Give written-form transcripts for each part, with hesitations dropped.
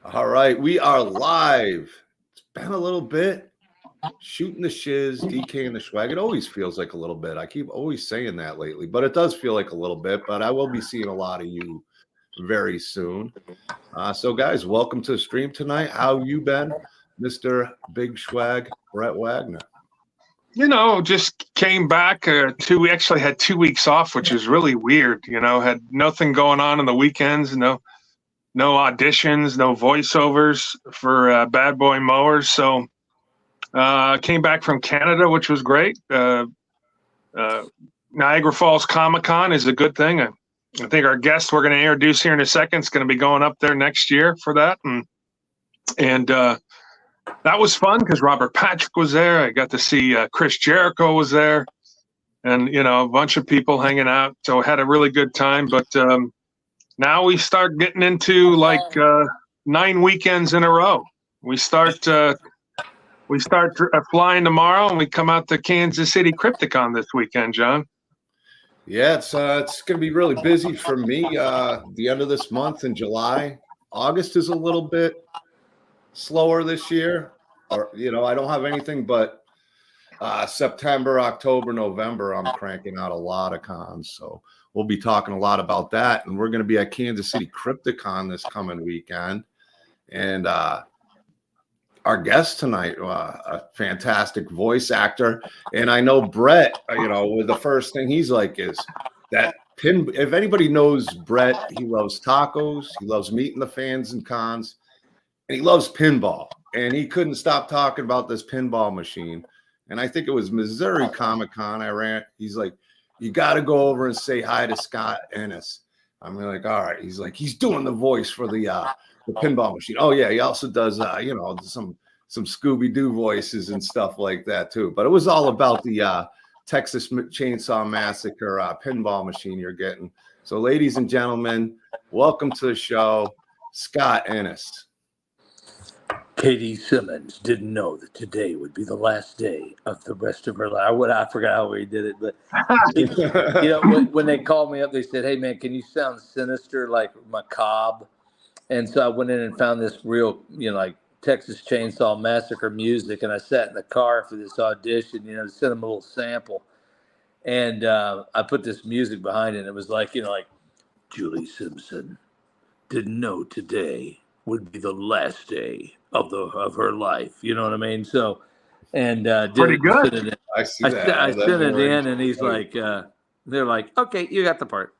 All right, we are live. It's been a little bit. Shooting the Shizz, DK and the Schwag. It always feels like a little bit. I keep always saying that lately, but it does feel like a little bit. But I will be seeing a lot of you very soon. So, guys, welcome to the stream tonight. How you been, Mr. Big Schwag, Brett Wagner? Just came back. We actually had 2 weeks off, which is really weird. Had nothing going on the weekends. No auditions, no voiceovers for Bad Boy Mowers. So came back from Canada, which was great. Niagara Falls Comic-Con is a good thing. I think our guest we're going to introduce here in a second is going to be going up there next year for that. And that was fun because Robert Patrick was there. I got to see Chris Jericho was there and, a bunch of people hanging out. So I had a really good time. But now we start getting into 9 weekends in a row. We start flying tomorrow and we come out to Kansas City Crypticon this weekend, John. Yeah, it's going to be really busy for me. The end of this month in July. August is a little bit slower this year, or I don't have anything, but September, October, November, I'm cranking out a lot of cons. So we'll be talking a lot about that, and we're going to be at Kansas City Crypticon this coming weekend. And our guest tonight, a fantastic voice actor, and I know Brett. The first thing he's like is that pin. If anybody knows Brett, he loves tacos, he loves meeting the fans and cons, and he loves pinball. And he couldn't stop talking about this pinball machine. And I think it was Missouri Comic-Con. He's like, you got to go over and say hi to Scott Ennis. I'm like, all right. He's like, he's doing the voice for the pinball machine. Oh yeah, he also does some Scooby-Doo voices and stuff like that too. But it was all about the Texas Chainsaw Massacre pinball machine you're getting. So ladies and gentlemen, welcome to the show, Scott Ennis. Katie Simmons didn't know that today would be the last day of the rest of her life. I forgot how we did it, but when they called me up, they said, "Hey man, can you sound sinister, like macabre?" And so I went in and found this real, like Texas Chainsaw Massacre music, and I sat in the car for this audition, to send them a little sample, and I put this music behind it. And it was like Julie Simpson didn't know today would be the last day of her life. You know what I mean? So, and pretty good. I see that. I sent it in, and he's like, they're like, okay, you got the part.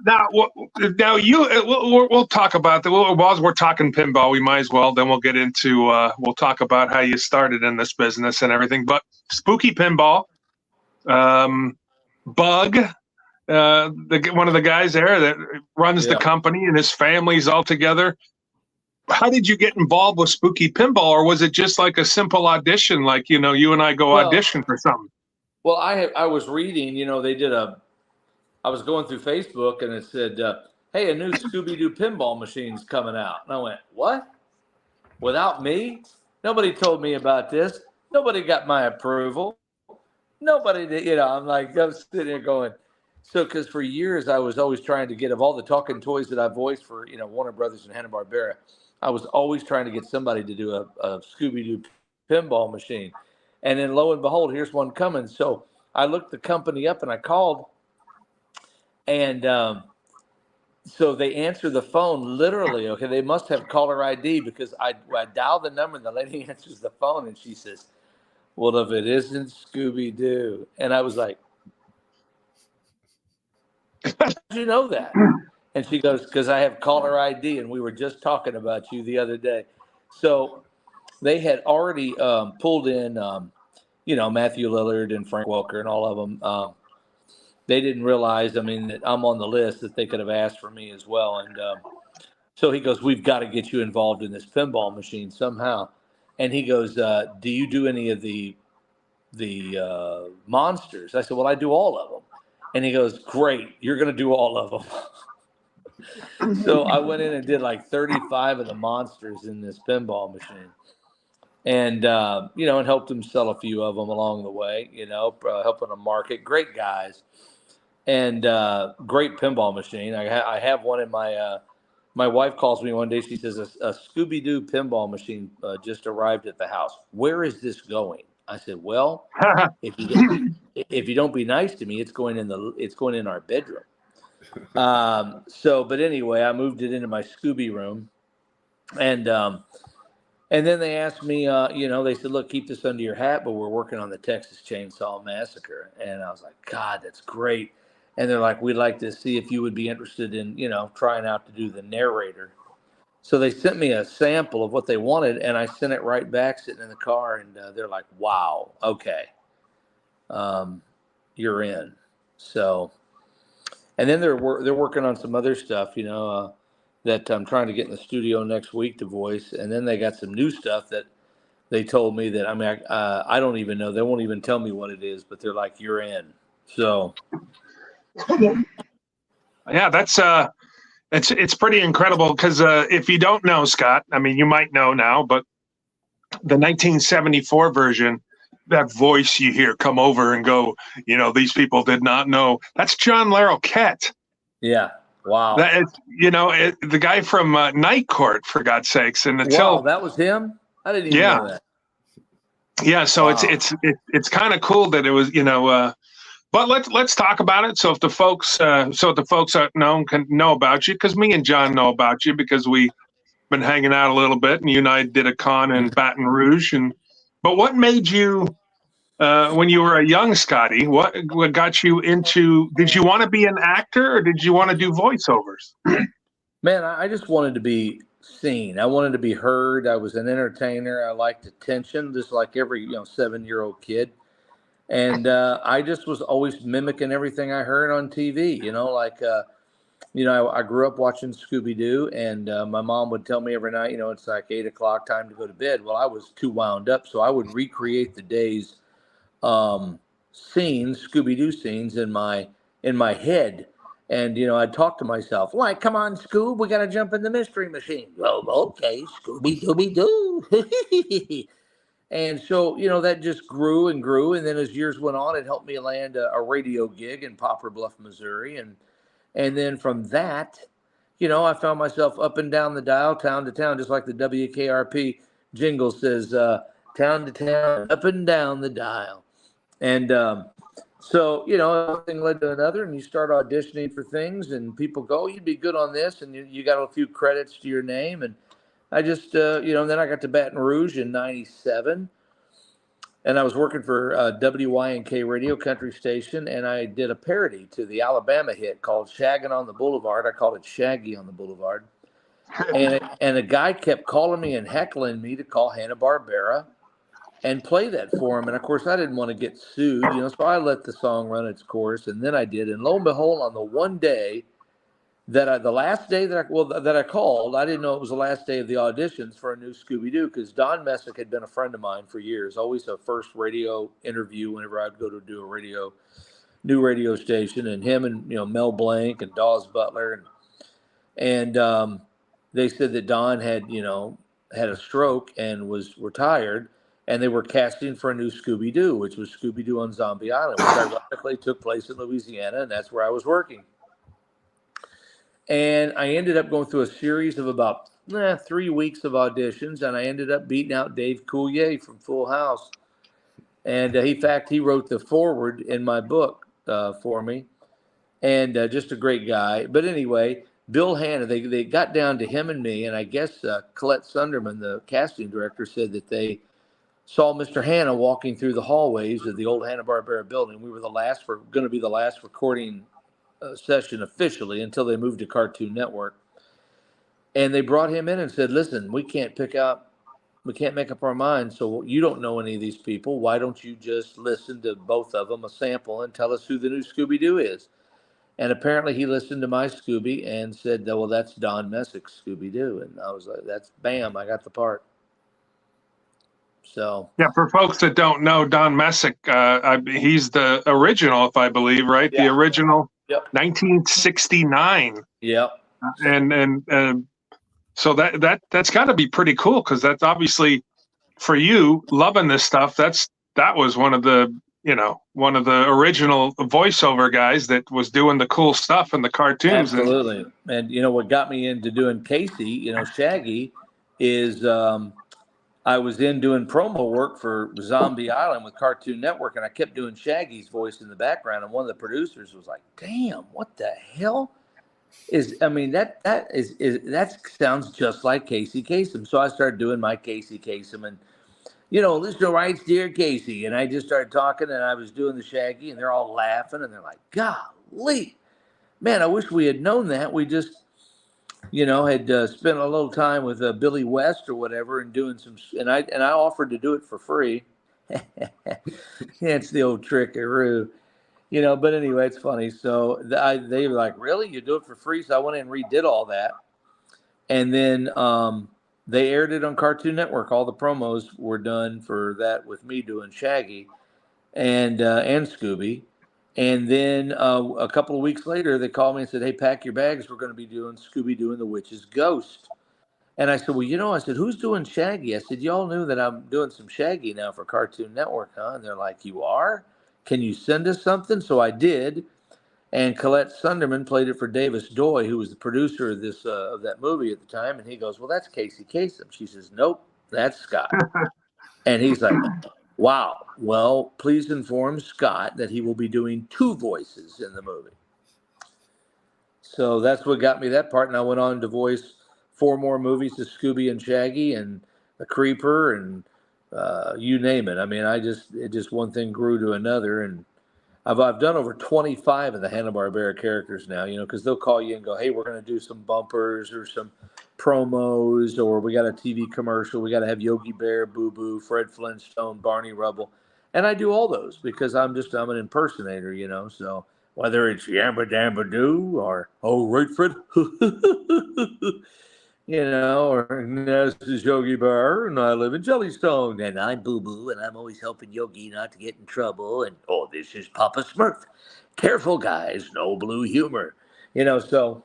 Now we'll talk about that. While we're talking pinball, we might as well. Then we'll get into. We'll talk about how you started in this business and everything. But Spooky Pinball, Bug. One of the guys there that runs the company and his family's all together. How did you get involved with Spooky Pinball, or was it just like a simple audition, like you and I go audition for something? Well, I was reading, they did I was going through Facebook and it said, "Hey, a new Scooby-Doo pinball machine's coming out," and I went, "What? Without me? Nobody told me about this. Nobody got my approval. Nobody did." I'm sitting there going. So, because for years I was always trying to get, of all the talking toys that I voiced for, Warner Brothers and Hanna-Barbera, I was always trying to get somebody to do a Scooby-Doo pinball machine. And then lo and behold, here's one coming. So I looked the company up and I called, and so they answer the phone literally. Okay, they must have caller ID, because I dial the number and the lady answers the phone and she says, "Well, if it isn't Scooby-Doo," and I was like, "How did you know that?" And she goes, "Because I have caller ID, and we were just talking about you the other day." So they had already pulled in, Matthew Lillard and Frank Welker and all of them. They didn't realize, that I'm on the list, that they could have asked for me as well. And so he goes, "We've got to get you involved in this pinball machine somehow." And he goes, "Do you do any of the monsters?" I said, "Well, I do all of them." And he goes, "Great, you're going to do all of them." So I went in and did like 35 of the monsters in this pinball machine. And, and helped them sell a few of them along the way, helping them market. Great guys. And great pinball machine. I have one in my my wife calls me one day. She says, a Scooby-Doo pinball machine just arrived at the house. Where is this going? I said, well, if you don't be nice to me, it's going in our bedroom. But anyway, I moved it into my Scooby room, and then they asked me, they said, look, keep this under your hat, but we're working on the Texas Chainsaw Massacre. And I was like, God, that's great. And they're like, we'd like to see if you would be interested in, trying out to do the narrator. So they sent me a sample of what they wanted, and I sent it right back sitting in the car, and they're like, wow, okay, you're in. So, and then they're working on some other stuff, that I'm trying to get in the studio next week to voice. And then they got some new stuff that they told me that, I don't even know. They won't even tell me what it is, but they're like, you're in. So. Yeah, that's it's pretty incredible because if you don't know, Scott, you might know now, but the 1974 version, that voice you hear come over and go, these people did not know. That's John Larroquette. Yeah. Wow. That the guy from Night Court, for God's sakes. And wow, that was him? I didn't even know that. Yeah, so wow. it's kind of cool that it was, but let's talk about it. So if the folks that know can know about you, because me and John know about you because we've been hanging out a little bit, and you and I did a con in Baton Rouge. But what made you, when you were a young Scotty, what got you into? Did you want to be an actor, or did you want to do voiceovers? Man, I just wanted to be seen. I wanted to be heard. I was an entertainer. I liked attention, just like every 7-year-old kid. And I just was always mimicking everything I heard on TV. I grew up watching Scooby-Doo, and my mom would tell me every night, it's like 8 o'clock, time to go to bed. Well, I was too wound up, so I would recreate the day's scenes, Scooby-Doo scenes in my head. And, I'd talk to myself, like, come on, Scoob, we got to jump in the mystery machine. Oh, okay, Scooby-Dooby-Doo. And so, that just grew and grew. And then as years went on, it helped me land a radio gig in Poplar Bluff, Missouri. And then from that, I found myself up and down the dial, town to town, just like the WKRP jingle says, town to town, up and down the dial. And so, one thing led to another, and you start auditioning for things, and people go, you'd be good on this. And you got a few credits to your name. And I just, and then I got to Baton Rouge in 97, and I was working for WYNK radio country station, and I did a parody to the Alabama hit called Shaggin' on the Boulevard. I called it Shaggy on the Boulevard. And a guy kept calling me and heckling me to call Hanna-Barbera and play that for him. And of course, I didn't want to get sued, so I let the song run its course, and then I did. And lo and behold, on the one day, the last day that I called, I didn't know it was the last day of the auditions for a new Scooby-Doo, because Don Messick had been a friend of mine for years, always a first radio interview whenever I'd go to do a new radio station, and him and Mel Blanc and Dawes Butler, and they said that Don had had a stroke and was retired, and they were casting for a new Scooby-Doo, which was Scooby-Doo on Zombie Island, which ironically took place in Louisiana, and that's where I was working. And I ended up going through a series of about 3 weeks of auditions, and I ended up beating out Dave Coulier from Full House. And in fact, he wrote the foreword in my book for me, and just a great guy. But anyway, Bill Hanna, they got down to him and me, and I guess Colette Sunderman, the casting director, said that they saw Mr. Hanna walking through the hallways of the old Hanna-Barbera building. We were going to be the last recording session officially until they moved to Cartoon Network. And they brought him in and said, listen, we can't make up our minds, so you don't know any of these people. Why don't you just listen to both of them, a sample, and tell us who the new Scooby-Doo is? And apparently he listened to my Scooby and said, well, that's Don Messick's Scooby-Doo. And I was like, bam, I got the part. So yeah, for folks that don't know, Don Messick, he's the original, if I believe, right? Yeah. The original. Yep. 1969. Yep. And so that's got to be pretty cool, because that's obviously, for you loving this stuff, that was one of the one of the original voiceover guys that was doing the cool stuff in the cartoons. Absolutely. And what got me into doing Casey, Shaggy, is I was doing promo work for Zombie Island with Cartoon Network, and I kept doing Shaggy's voice in the background. And one of the producers was like, "Damn, what the hell that sounds just like Casey Kasem." So I started doing my Casey Kasem, and listener writes, "Dear Casey," and I just started talking, and I was doing the Shaggy, and they're all laughing, and they're like, "Golly, man, I wish we had known that. We just." Had spent a little time with Billy West or whatever, and doing some, and I offered to do it for free. It's the old trickaroo, But anyway, it's funny. So they were like, "Really, you do it for free?" So I went in and redid all that, and then they aired it on Cartoon Network. All the promos were done for that with me doing Shaggy and Scooby. And then a couple of weeks later, they called me and said, "Hey, pack your bags. We're going to be doing Scooby doing the Witch's Ghost." And I said, "Well, I said, who's doing Shaggy?" I said, "Y'all knew that I'm doing some Shaggy now for Cartoon Network, huh?" And they're like, "You are? Can you send us something?" So I did. And Colette Sunderman played it for Davis Doy, who was the producer of that movie at the time. And he goes, "Well, that's Casey Kasem." She says, "Nope, that's Scott." And he's like, "Wow. Well, please inform Scott that he will be doing 2 voices in the movie." So that's what got me that part. And I went on to voice 4 more movies to Scooby and Shaggy and The Creeper and you name it. I mean, it just one thing grew to another. And I've done over 25 of the Hanna-Barbera characters now, because they'll call you and go, "Hey, we're going to do some bumpers or some promos, or we got a TV commercial. We got to have Yogi Bear, Boo Boo, Fred Flintstone, Barney Rubble." And I do all those because I'm an impersonator, So whether it's Yamba Damba Doo or "Oh, right, Fred," or "This is Yogi Bear and I live in Jellystone and I'm Boo Boo and I'm always helping Yogi not to get in trouble, and "Oh, this is Papa Smurf. Careful, guys, no blue humor." So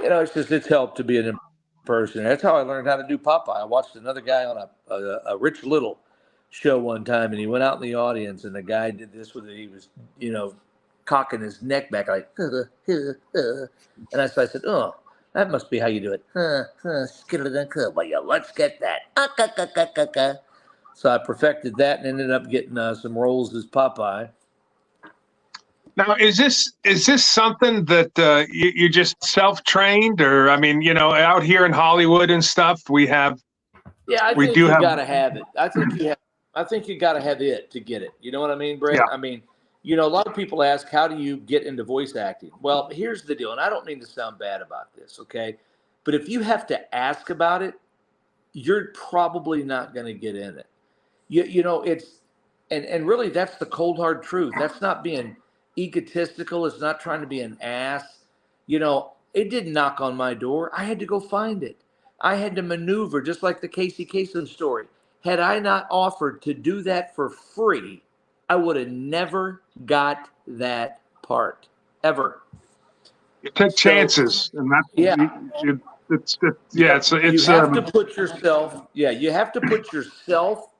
it's helped to be an impersonator. That's how I learned how to do Popeye. I watched another guy on a Rich Little show one time, and he went out in the audience, and the guy did this with it. He was, cocking his neck back like, and I said, "Oh, that must be how you do it." Well, yeah, let's get that. So I perfected that and ended up getting some roles as Popeye. Now, is this something that you're just self-trained, or I mean, out here in Hollywood and stuff, we have. Yeah, I think you gotta have it. I think you gotta have it to get it. You know what I mean, Brett? Yeah. I mean, a lot of people ask, "How do you get into voice acting?" Well, here's the deal, and I don't mean to sound bad about this, okay? But if you have to ask about it, you're probably not going to get in it. It's and really that's the cold hard truth. That's not being egotistical. It's not trying to be an ass. It didn't knock on my door. I had to go find it. I had to maneuver, just like the Casey Kasem story. Had I not offered to do that for free, I would have never got that part ever. You take chances, and that you have to put yourself. Yeah, you have to put yourself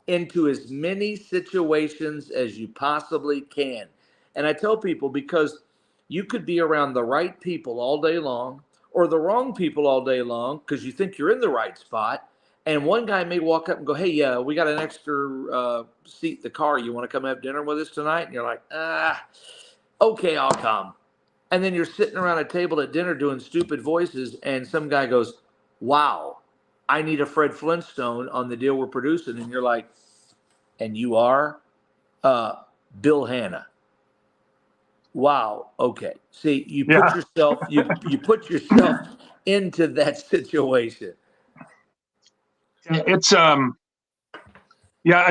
into as many situations as you possibly can. And I tell people, because you could be around the right people all day long or the wrong people all day long because you think you're in the right spot. And one guy may walk up and go, "Hey, we got an extra seat in the car. You want to come have dinner with us tonight?" And you're like, "Okay, I'll come." And then you're sitting around a table at dinner doing stupid voices, and some guy goes, "Wow, I need a Fred Flintstone on the deal we're producing." And you're like, "And you are?" Bill Hanna. Wow. Okay. See, you put yourself you put yourself into that situation. It's I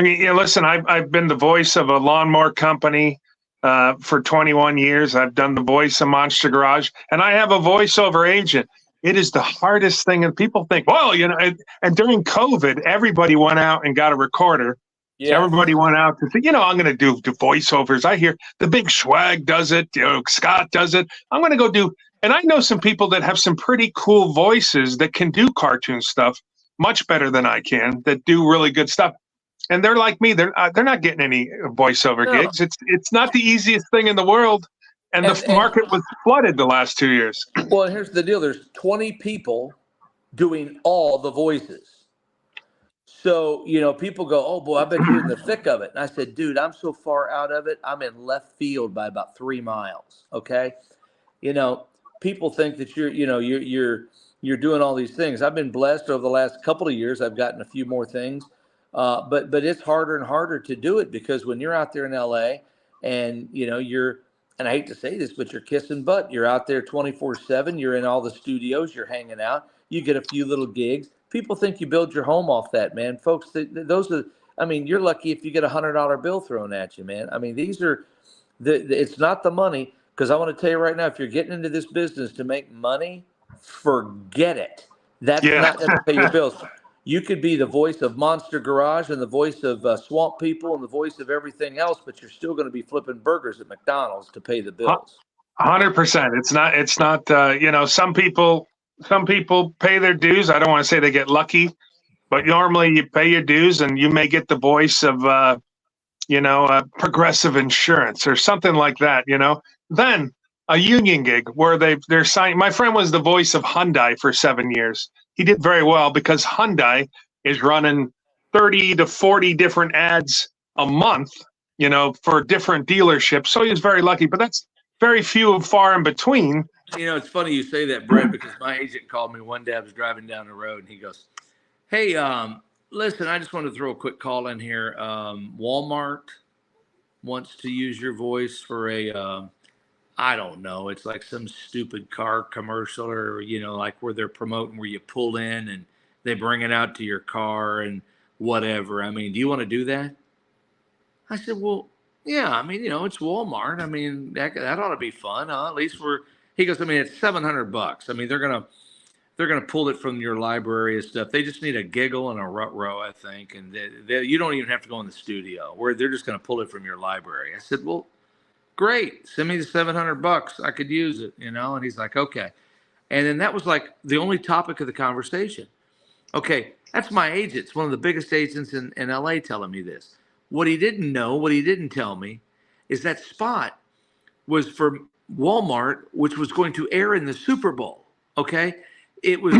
mean, listen, I've been the voice of a lawnmower company for 21 years. I've done the voice of Monster Garage, and I have a voiceover agent. It is the hardest thing, and people think, well, and during COVID, everybody went out and got a recorder. Yeah. So everybody went out to think, I'm going to do voiceovers. I hear the big Schwag does it, Scott does it. I'm going to go do, and I know some people that have some pretty cool voices that can do cartoon stuff much better than I can, that do really good stuff. and they're like me. They're not getting any voiceover No. gigs. It's not the easiest thing in the world, and the market was flooded the last 2 years. Well, here's the deal. There's 20 people doing all the voices. So, people go, oh, boy, I bet you're in the thick of it. And I said, dude, I'm so far out of it. I'm in left field by about 3 miles. Okay. People think that you're doing all these things. I've been blessed over the last couple of years. I've gotten a few more things. But it's harder and harder to do it because when you're out there in LA and, and I hate to say this, but you're kissing butt. You're out there 24/7. You're in all the studios. You're hanging out. You get a few little gigs. People think you build your home off that, man. Folks, you're lucky if you get $100 bill thrown at you, man. I mean, it's not the money, because I want to tell you right now, if you're getting into this business to make money, forget it. That's not going to pay your bills. You could be the voice of Monster Garage and the voice of Swamp People and the voice of everything else, but you're still going to be flipping burgers at McDonald's to pay the bills. 100%. It's not. Some people pay their dues. I don't want to say they get lucky, but normally you pay your dues and you may get the voice of, Progressive Insurance or something like that, Then a union gig where they're signing. My friend was the voice of Hyundai for 7 years. He did very well because Hyundai is running 30 to 40 different ads a month, for different dealerships. So he was very lucky, but that's very few and far in between. It's funny you say that, Brett, because my agent called me one day. I was driving down the road and he goes, hey, listen, I just wanted to throw a quick call in here. Walmart wants to use your voice for I don't know. It's like some stupid car commercial or, like where they're promoting where you pull in and they bring it out to your car and whatever. I mean, do you want to do that? I said, well, yeah, it's Walmart. That ought to be fun. Huh? At least he goes, it's $700. They're going to pull it from your library and stuff. They just need a giggle and a rut row, I think. And you don't even have to go in the studio where they're just going to pull it from your library. I said, well, great. Send me the $700. I could use it, And he's like, okay. And then that was like the only topic of the conversation. Okay, that's my agent. It's one of the biggest agents in LA telling me this. What he didn't tell me is that spot was for Walmart, which was going to air in the Super Bowl. Okay, it was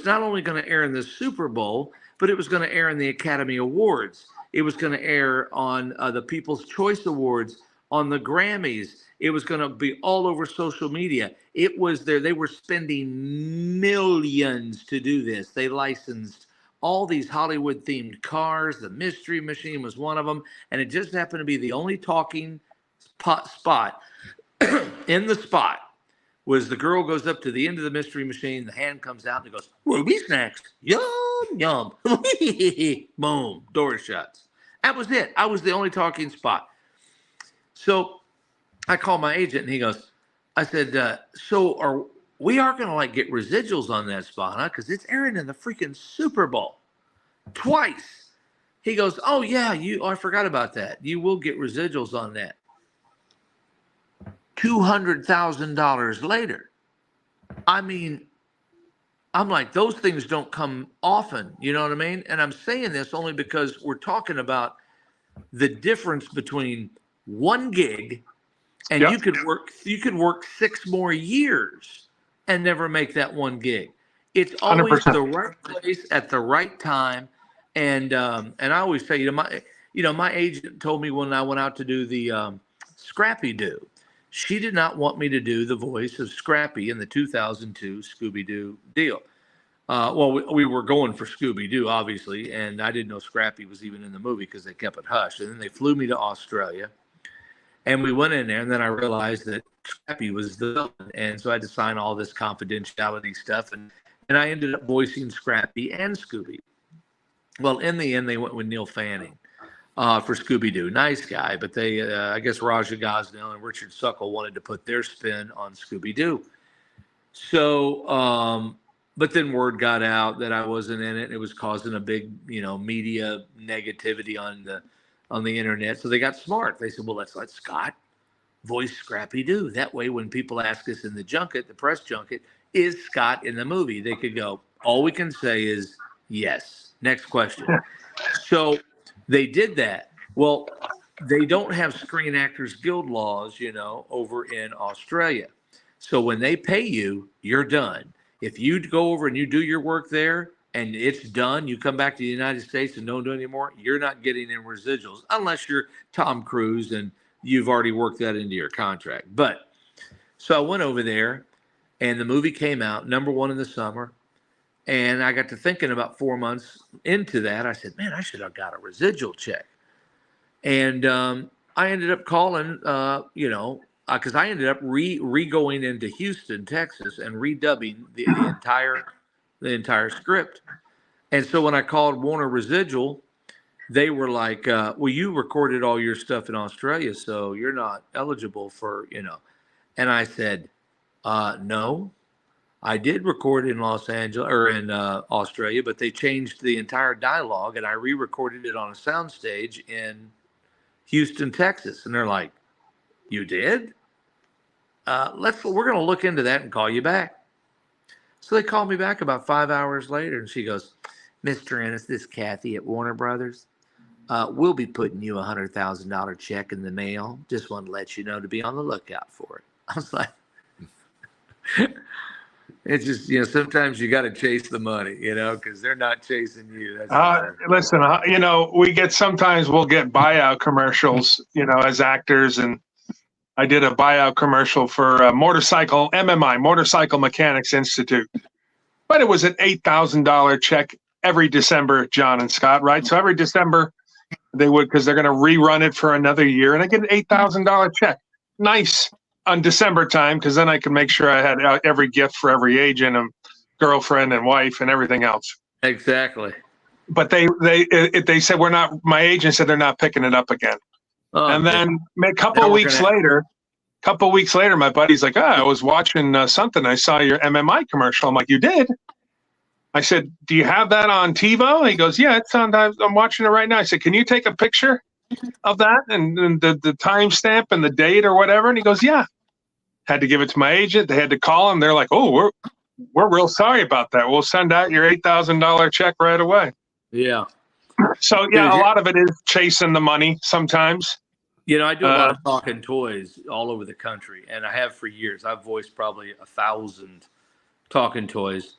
not only going to air in the Super Bowl, but it was going to air in the Academy Awards. It was going to air on the People's Choice Awards, on the Grammys. It was going to be all over social media. It was there. They were spending millions to do this. They licensed all these Hollywood themed cars. The Mystery Machine was one of them. And it just happened to be the only talking spot in the spot was the girl goes up to the end of the Mystery Machine. The hand comes out and it goes, Ruby Snacks. Yum, yum. Boom. Door shuts. That was it. I was the only talking spot. So I called my agent and he goes, I said, so we are going to get residuals on that spot, huh? Because it's airing in the freaking Super Bowl twice. He goes, oh yeah, I forgot about that. You will get residuals on that. $200,000 later. I'm like, those things don't come often. You know what I mean? And I'm saying this only because we're talking about the difference between one gig and you could work 6 more years and never make that one gig. It's always 100%. The right place at the right time. And I always say, my agent told me when I went out to do the Scrappy Doo, she did not want me to do the voice of Scrappy in the 2002 Scooby-Doo deal. We were going for Scooby-Doo, obviously, and I didn't know Scrappy was even in the movie because they kept it hush. And then they flew me to Australia, and we went in there, and then I realized that Scrappy was the villain, and so I had to sign all this confidentiality stuff, and I ended up voicing Scrappy and Scooby. Well, in the end, they went with Neil Fanning for Scooby-Doo. Nice guy, but they, I guess Raja Gosnell and Richard Suckle wanted to put their spin on Scooby-Doo. So, but then word got out that I wasn't in it. It was causing a big, media negativity on the internet. So they got smart. They said, well, let's let Scott voice Scrappy-Doo. That way, when people ask us in the junket, the press junket, is Scott in the movie? They could go, all we can say is yes. Next question. So They did that. Well, they don't have Screen Actors Guild laws, over in Australia. So when they pay you, you're done. If you go over and you do your work there and it's done, you come back to the United States and don't do it anymore, you're not getting in residuals unless you're Tom Cruise and you've already worked that into your contract. But so I went over there and the movie came out, #1 in the summer. And I got to thinking about 4 months into that. I said, man, I should have got a residual check. And I ended up calling, because I ended up re-going into Houston, Texas, and redubbing the entire script. And so when I called Warner Residual, they were like, well, you recorded all your stuff in Australia, so you're not eligible for, And I said, no. I did record in Los Angeles or in Australia, but they changed the entire dialogue and I re-recorded it on a soundstage in Houston, Texas. And they're like, you did? We're going to look into that and call you back. So they called me back about 5 hours later and she goes, Mr. Ennis, this is Kathy at Warner Brothers. We'll be putting you $100,000 check in the mail. Just want to let you know to be on the lookout for it. I was like, it's just, sometimes you got to chase the money, because they're not chasing you. Listen, we'll get buyout commercials, as actors. And I did a buyout commercial for MMI, Motorcycle Mechanics Institute. But it was an $8,000 check every December, John and Scott, right? So every December they would, because they're going to rerun it for another year. And I get an $8,000 check. Nice. On December time, because then I could make sure I had every gift for every agent and girlfriend and wife and everything else. Exactly. But they said my agent said they're not picking it up again. Oh, and then a couple of weeks later, my buddy's like, I was watching something. I saw your MMI commercial. I'm like, you did? I said, do you have that on TiVo? He goes, yeah, it's on. I'm watching it right now. I said, can you take a picture of that and the timestamp and the date or whatever? And he goes, yeah. Had to give it to my agent. They had to call him. They're like, "Oh, we're real sorry about that. We'll send out your $8,000 check right away." Yeah. So yeah, a lot of it is chasing the money sometimes. I do a lot of talking toys all over the country, and I have for years. I've voiced probably 1,000 talking toys,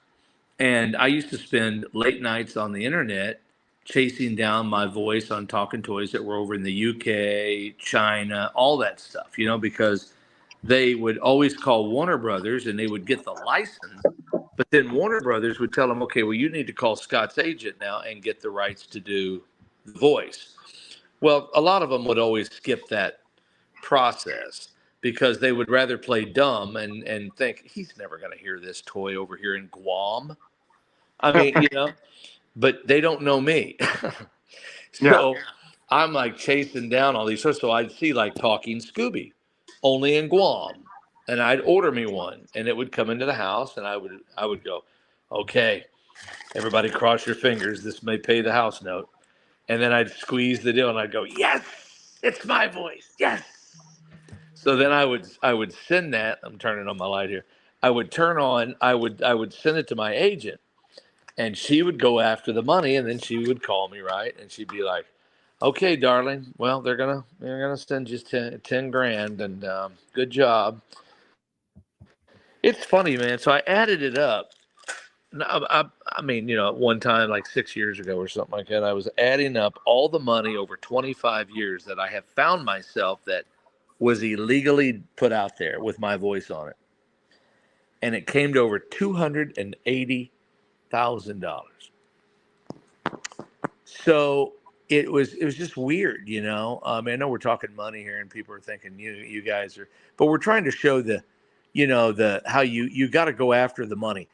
and I used to spend late nights on the internet chasing down my voice on talking toys that were over in the UK, China, all that stuff. Because they would always call Warner Brothers and they would get the license, but then Warner Brothers would tell them, okay, well, you need to call Scott's agent now and get the rights to do the voice. Well, a lot of them would always skip that process because they would rather play dumb and think he's never going to hear this toy over here in Guam. I mean, but they don't know me. So yeah. I'm like chasing down all these. So I'd see like Talking Scooby. Only in Guam, and I'd order me one, and it would come into the house, and I would go, okay, everybody cross your fingers. This may pay the house note, and then I'd squeeze the deal, and I'd go, yes, it's my voice, yes. So then I would send that. I'm turning on my light here. I would send it to my agent, and she would go after the money, and then she would call me, right, and she'd be like, okay, darling. Well, they're gonna send you 10 grand, and good job. It's funny, man. So I added it up. I mean, at one time, like 6 years ago or something like that, I was adding up all the money over 25 years that I have found myself that was illegally put out there with my voice on it, and it came to over $280,000. So. It was just weird, I know we're talking money here and people are thinking you guys are, but we're trying to show how you got to go after the money.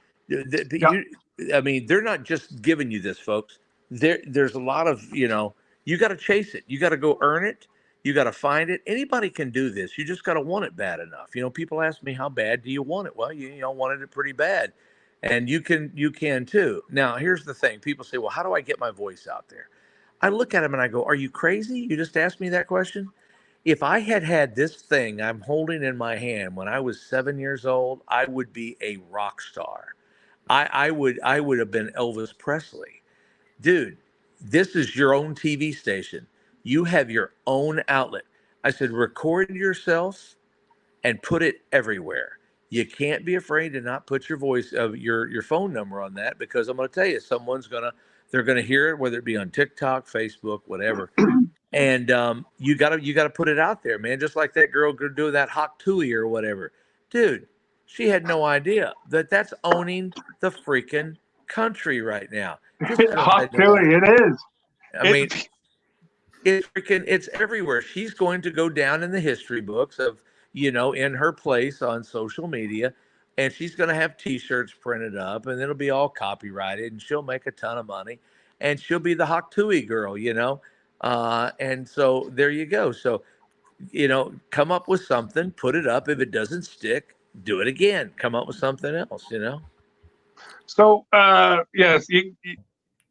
I mean, they're not just giving you this, folks. There's a lot of, you got to chase it. You got to go earn it. You got to find it. Anybody can do this. You just got to want it bad enough. People ask me, how bad do you want it? Well, you wanted it pretty bad, and you can too. Now, here's the thing. People say, well, how do I get my voice out there? I look at him and I go, are you crazy? You just asked me that question? If I had this thing I'm holding in my hand when I was 7 years old, I would be a rock star. I would have been Elvis Presley. Dude, this is your own TV station. You have your own outlet. I said, record yourself and put it everywhere. You can't be afraid to not put your voice of your phone number on that, because I'm going to tell you, they're going to hear it, whether it be on TikTok, Facebook, whatever. And you gotta put it out there, man. Just like that girl doing that Hawk Tui or whatever, dude. She had no idea that that's owning the freaking country right now. This girl Hawk had no idea. Tui, it is. I mean, it's everywhere. She's going to go down in the history books of, in her place on social media, and she's going to have T-shirts printed up, and it'll be all copyrighted, and she'll make a ton of money, and she'll be the Hawk Tui girl, and so there you go. So, come up with something, put it up. If it doesn't stick, do it again. Come up with something else, So, yes,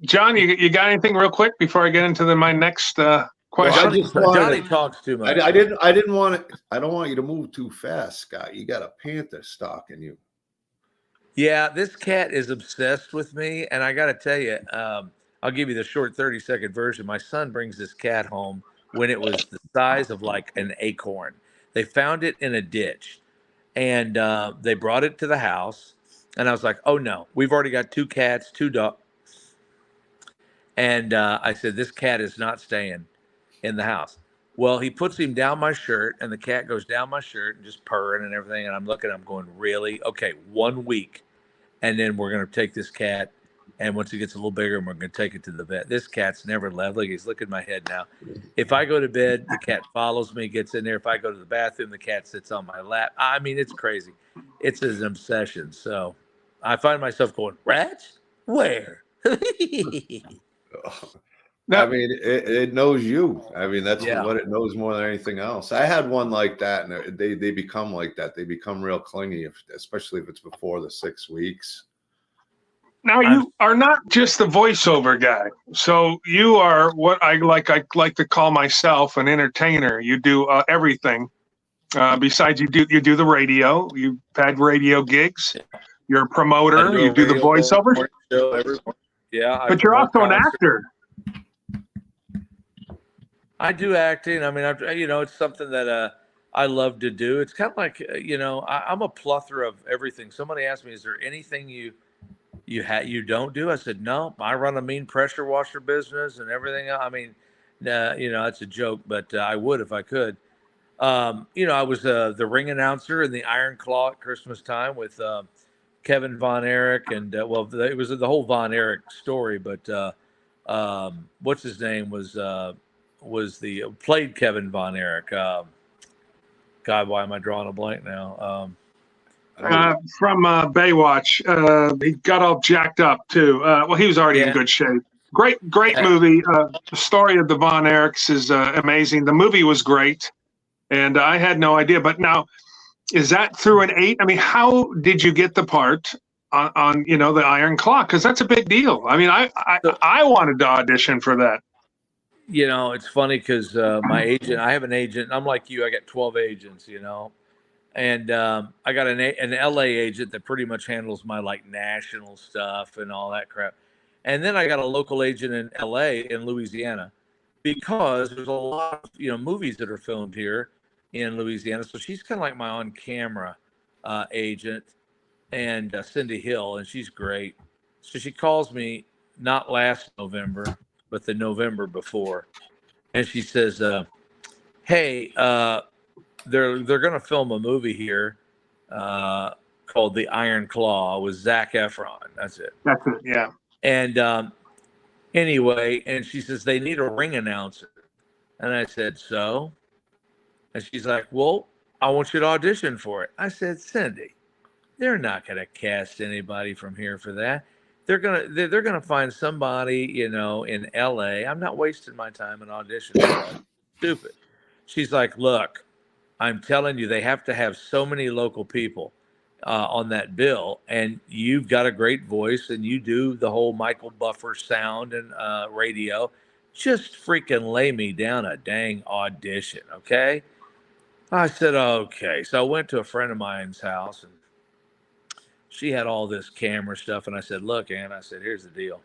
John, you got anything real quick before I get into my next question? Johnny talks too much. I don't want you to move too fast, Scott. You got a panther stalking you. Yeah, this cat is obsessed with me, and I got to tell you, I'll give you the short 30-second version. My son brings this cat home when it was the size of like an acorn. They found it in a ditch, and they brought it to the house, and I was like, oh no, we've already got 2 cats, 2 dogs. And I said, this cat is not staying in the house. Well, he puts him down my shirt, and the cat goes down my shirt and just purring and everything. And I'm looking, I'm going, really? Okay, 1 week. And then we're going to take this cat. And once he gets a little bigger, we're going to take it to the vet. This cat's never left. Look, he's looking at my head now. If I go to bed, the cat follows me, gets in there. If I go to the bathroom, the cat sits on my lap. I mean, it's crazy. It's an obsession. So I find myself going, rats? Where? I mean, it knows you. I mean, that's what it knows more than anything else. I had one like that, and they become like that. They become real clingy, especially if it's before the 6 weeks. Now, you are not just the voiceover guy. So you are what I like to call myself an entertainer. You do everything. Besides, you do the radio. You've had radio gigs. You're a promoter. You do the voiceover. Yeah, but you're also an actor. I do acting. I mean, it's something that I love to do. It's kind of like, I'm a plethora of everything. Somebody asked me, is there anything you don't do? I said, no, I run a mean pressure washer business and everything. I mean, it's a joke, but I would if I could. I was the ring announcer in the Iron Claw at Christmas time with Kevin Von Erich, and it was the whole Von Erich story, but what's his name played Kevin Von Erich. God, why am I drawing a blank now? From Baywatch. He got all jacked up too. Well, he was already in good shape. Great movie. The story of the Von Erichs is amazing. The movie was great, and I had no idea. But now, is that through an 8? I mean, how did you get the part on the Iron Claw? Because that's a big deal. I mean, I wanted to audition for that. It's funny because my agent, I have an agent. I'm like you. I got 12 agents, and I got an LA agent that pretty much handles my like national stuff and all that crap. And then I got a local agent in LA in Louisiana, because there's a lot of movies that are filmed here in Louisiana. So she's kind of like my on-camera agent, and Cindy Hill, and she's great. So she calls me not last November, but the November before, and she says, "Hey, they're going to film a movie here called The Iron Claw with Zac Efron." That's it. Yeah. And anyway, and she says they need a ring announcer, and I said, so? And she's like, well, I want you to audition for it. I said, Cindy, they're not going to cast anybody from here for that. They're gonna find somebody, in LA. I'm not wasting my time in auditioning. Stupid. She's like, look, I'm telling you, they have to have so many local people on that bill, and you've got a great voice, and you do the whole Michael Buffer sound and radio. Just freaking lay me down a dang audition, okay? I said, okay. So I went to a friend of mine's house, and she had all this camera stuff, and I said, look, Ann, I said, here's the deal.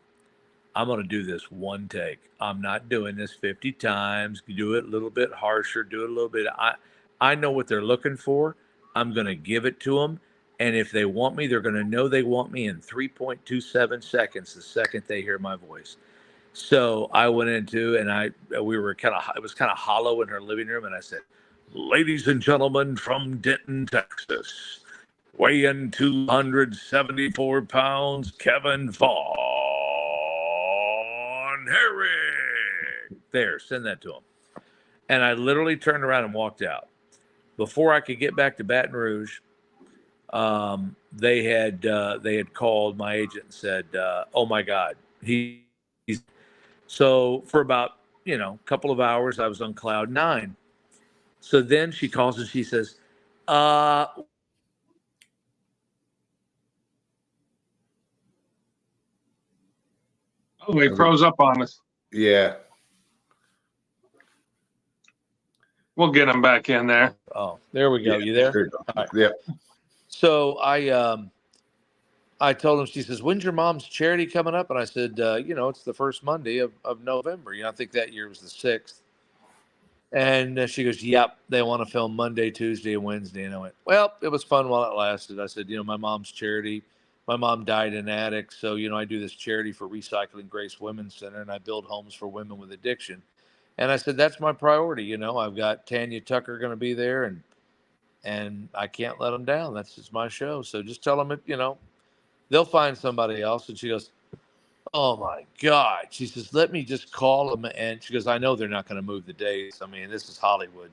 I'm going to do this one take. I'm not doing this 50 times. Do it a little bit harsher. Do it a little bit. I know what they're looking for. I'm going to give it to them. And if they want me, they're going to know they want me in 3.27 seconds the second they hear my voice. So I went into, and it was kind of hollow in her living room. And I said, ladies and gentlemen from Denton, Texas, weigh in 274 pounds, Kevin Von Herrick. There, send that to him. And I literally turned around and walked out. Before I could get back to Baton Rouge, they had called my agent and said, "Oh my God, he's." So for about a couple of hours, I was on cloud 9. So then she calls and she says, "Oh, he froze up on us. Yeah. We'll get him back in there. Oh, there we go. Yeah, You there? sure. All right. Yeah. So I told him, she says, when's your mom's charity coming up? And I said, it's the first Monday of November. I think that year was the 6th. And she goes, yep, they want to film Monday, Tuesday, and Wednesday. And I went, well, it was fun while it lasted. I said, my mom's charity. My mom died in attic. So, I do this charity for Recycling Grace Women's Center, and I build homes for women with addiction. And I said, that's my priority. I've got Tanya Tucker going to be there, and I can't let them down. That's just my show. So just tell them, they'll find somebody else. And she goes, oh my God. She says, let me just call them. And she goes, I know they're not going to move the dates. I mean, this is Hollywood.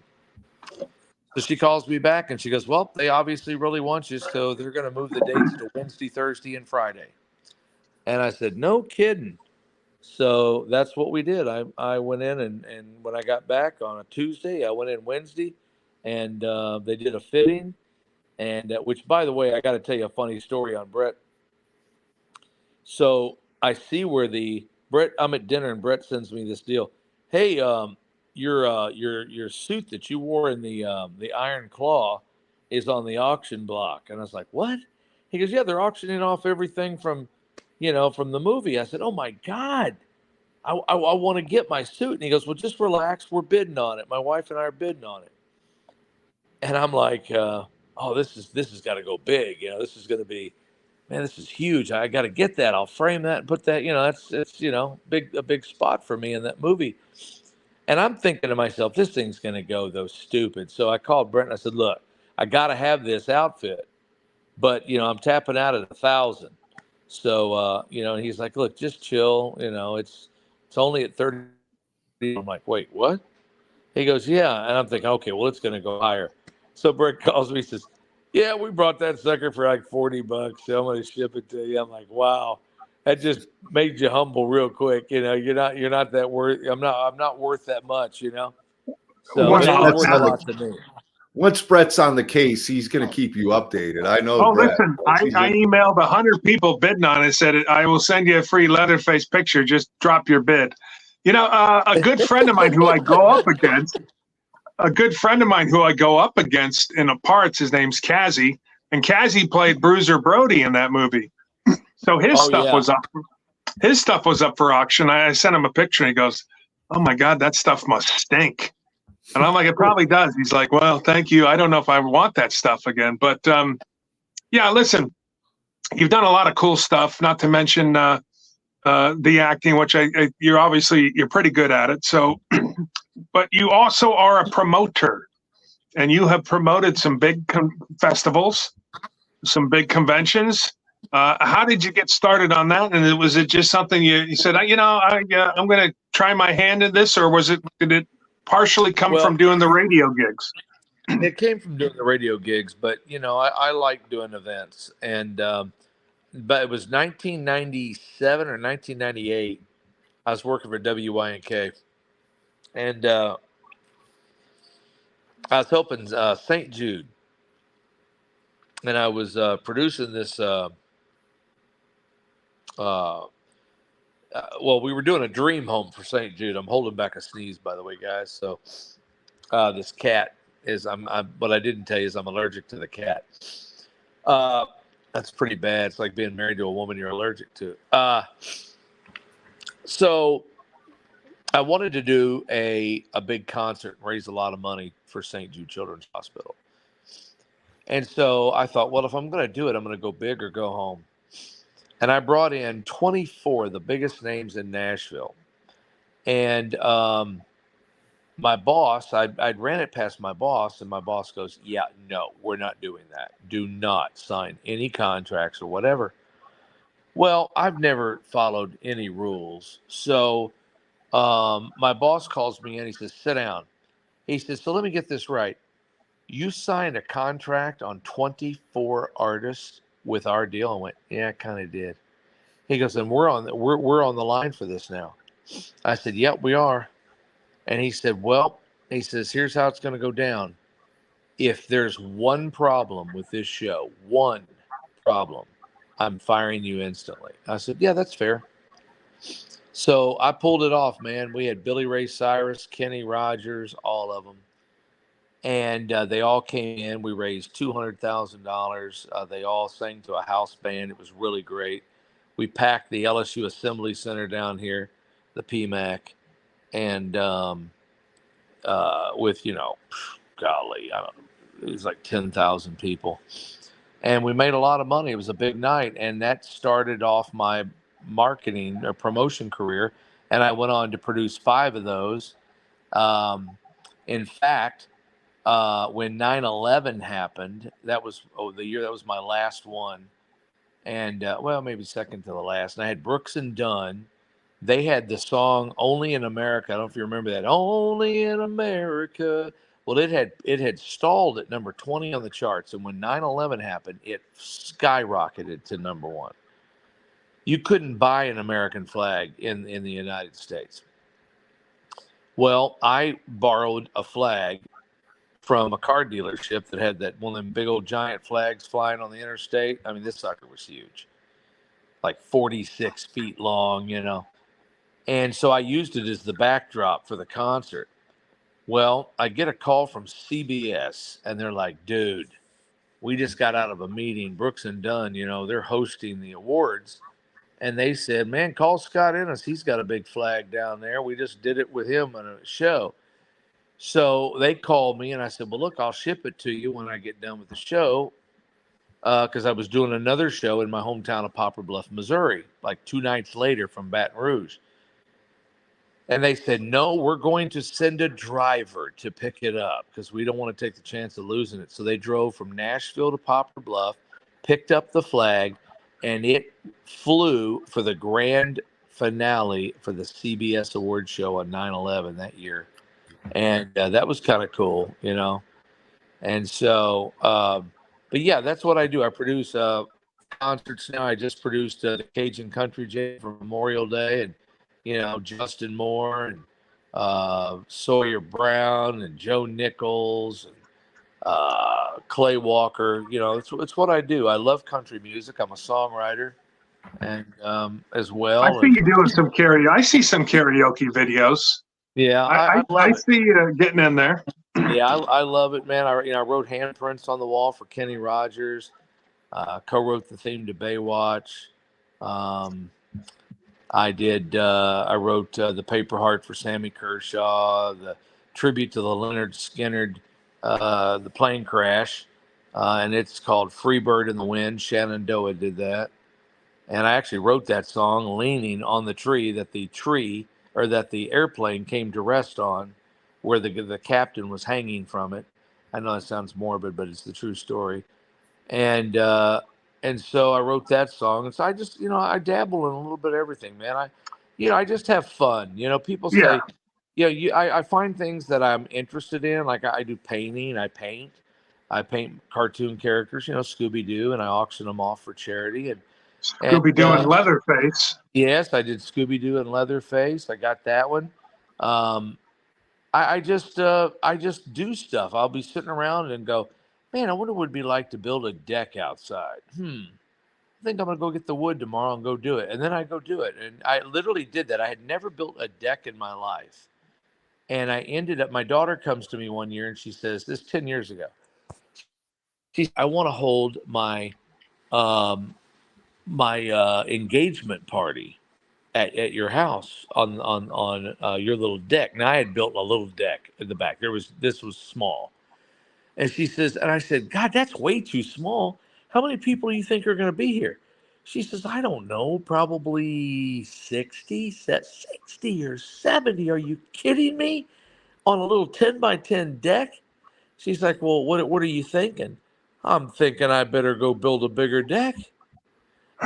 So she calls me back and she goes, well, they obviously really want you. So they're going to move the dates to Wednesday, Thursday, and Friday. And I said, no kidding. So that's what we did. I went in and when I got back on a Tuesday, I went in Wednesday, and they did a fitting. And which, by the way, I got to tell you a funny story on Brett. So I see where I'm at dinner and Brett sends me this deal. Hey, your suit that you wore in the Iron Claw is on the auction block. And I was like, what? He goes, yeah, they're auctioning off everything from the movie. I said, oh my God, I want to get my suit. And he goes, well, just relax. We're bidding on it. My wife and I are bidding on it. And I'm like, oh, this has got to go big. This is going to be, man, this is huge. I got to get that. I'll frame that and put that, it's a big spot for me in that movie. And I'm thinking to myself, this thing's going to go though stupid. So I called Brent and I said, look, I got to have this outfit, but I'm tapping out at 1,000. So, and he's like, look, just chill. It's only at 30. I'm like, wait, what? He goes, yeah. And I'm thinking, okay, well, it's going to go higher. So Brett calls me, he says, yeah, we brought that sucker for like $40. So I'm going to ship it to you. I'm like, wow, that just made you humble real quick. You're not that worth. I'm not worth that much. So Once it was Brett's worth a lot to me. Once Brett's on the case, he's going to keep you updated. I know. Oh, Brett. listen, I emailed 100 people bidding on it. Said I will send you a free Leatherface picture. Just drop your bid. A good friend of mine who I go up against. A good friend of mine who I go up against in a parts, his name's Kazzy, and Kazzy played Bruiser Brody in that movie. So his stuff was up. His stuff was up for auction. I sent him a picture and he goes, oh my God, that stuff must stink. And I'm like, it probably does. He's like, well, thank you. I don't know if I want that stuff again. But yeah, listen, you've done a lot of cool stuff, not to mention the acting, which you're pretty good at it. So, but you also are a promoter, and you have promoted some big festivals, some big conventions. How did you get started on that? And was it just something you said, I'm going to try my hand in this, or did it partially come from doing the radio gigs? It came from doing the radio gigs, but I like doing events, and but it was 1997 or 1998. I was working for WYNK, and I was helping St. Jude, and I was producing this. We were doing a dream home for St. Jude. I'm holding back a sneeze, by the way, guys. So this cat is what I didn't tell you is I'm allergic to the cat. That's pretty bad. It's like being married to a woman you're allergic to. So I wanted to do a big concert and raise a lot of money for St. Jude Children's Hospital. And so I thought, well, if I'm going to do it, I'm going to go big or go home. And I brought in 24 of the biggest names in Nashville. And my boss, I'd ran it past my boss, and my boss goes, yeah, no, we're not doing that. Do not sign any contracts or whatever. Well, I've never followed any rules. So my boss calls me in. He says, sit down. He says, so let me get this right. You signed a contract on 24 artists with our deal? I went, yeah, I kind of did. He goes, and we're on the line for this now. I said, yep, we are. And he said, well, he says, here's how it's going to go down. If there's one problem with this show, one problem, I'm firing you instantly. I said, yeah, that's fair. So I pulled it off, man. We had Billy Ray Cyrus, Kenny Rogers, all of them. And they all came in. We raised $200,000. They all sang to a house band. It was really great. We packed the LSU Assembly Center down here, the PMAC, and with, golly, I don't know, it was like 10,000 people. And we made a lot of money. It was a big night. And that started off my marketing or promotion career. And I went on to produce 5 of those. In fact, when 9/11 happened, that was the year that was my last one. And well, maybe second to the last. And I had Brooks and Dunn. They had the song "Only in America." I don't know if you remember that. "Only in America." Well, it had stalled at number 20 on the charts, and when 9/11 happened, it skyrocketed to number 1. You couldn't buy an American flag in the United States. Well, I borrowed a flag from a car dealership that had that one of them big old giant flags flying on the interstate. I mean, this sucker was huge, like 46 feet long, And so I used it as the backdrop for the concert. Well, I get a call from CBS, and they're like, dude, we just got out of a meeting. Brooks and Dunn, they're hosting the awards. And they said, man, call Scott Ennis. He's got a big flag down there. We just did it with him on a show. So they called me, and I said, well, look, I'll ship it to you when I get done with the show, because I was doing another show in my hometown of Poplar Bluff, Missouri, like 2 nights later from Baton Rouge. And they said, no, we're going to send a driver to pick it up because we don't want to take the chance of losing it. So they drove from Nashville to Poplar Bluff, picked up the flag, and it flew for the grand finale for the CBS Awards show on 9/11 that year. And that was kind of cool, And so, but yeah, that's what I do. I produce concerts now. I just produced the Cajun Country Jam for Memorial Day, and Justin Moore and Sawyer Brown and Joe Nichols and Clay Walker. It's what I do. I love country music. I'm a songwriter, and as well. I see you doing some karaoke. I see some karaoke videos. Yeah, I love it. see you getting in there. Yeah, I love it, man. I wrote handprints on the wall for Kenny Rogers. Co-wrote the theme to Baywatch. I wrote the Paper Heart for Sammy Kershaw, the tribute to the Leonard Skinner, the plane crash, and it's called Free Bird in the Wind. Shenandoah did that. And I actually wrote that song leaning on the tree that the airplane came to rest on, where the captain was hanging from it. I know that sounds morbid, but it's the true story. And so I wrote that song. And so I just, I dabble in a little bit of everything, man. I just have fun. People say, I find things that I'm interested in. Like I do painting. I paint cartoon characters, Scooby-Doo, and I auction them off for charity. And Scooby-Doo and Leatherface. Yes, I did Scooby-Doo and Leatherface. I got that one. I just do stuff. I'll be sitting around and go, man, I wonder what it'd be like to build a deck outside. I think I'm going to go get the wood tomorrow and go do it. And then I go do it. And I literally did that. I had never built a deck in my life. And I ended up, my daughter comes to me one year and she says, this 10 years ago, I want to hold my engagement party at your house on your little deck. Now I had built a little deck in the back. This was small, and she says, and I said, God, that's way too small. How many people do you think are going to be here? She says, I don't know, probably 60 or 70. Are you kidding me? On a little 10 by 10 deck? She's like, well, what are you thinking? I'm thinking I better go build a bigger deck.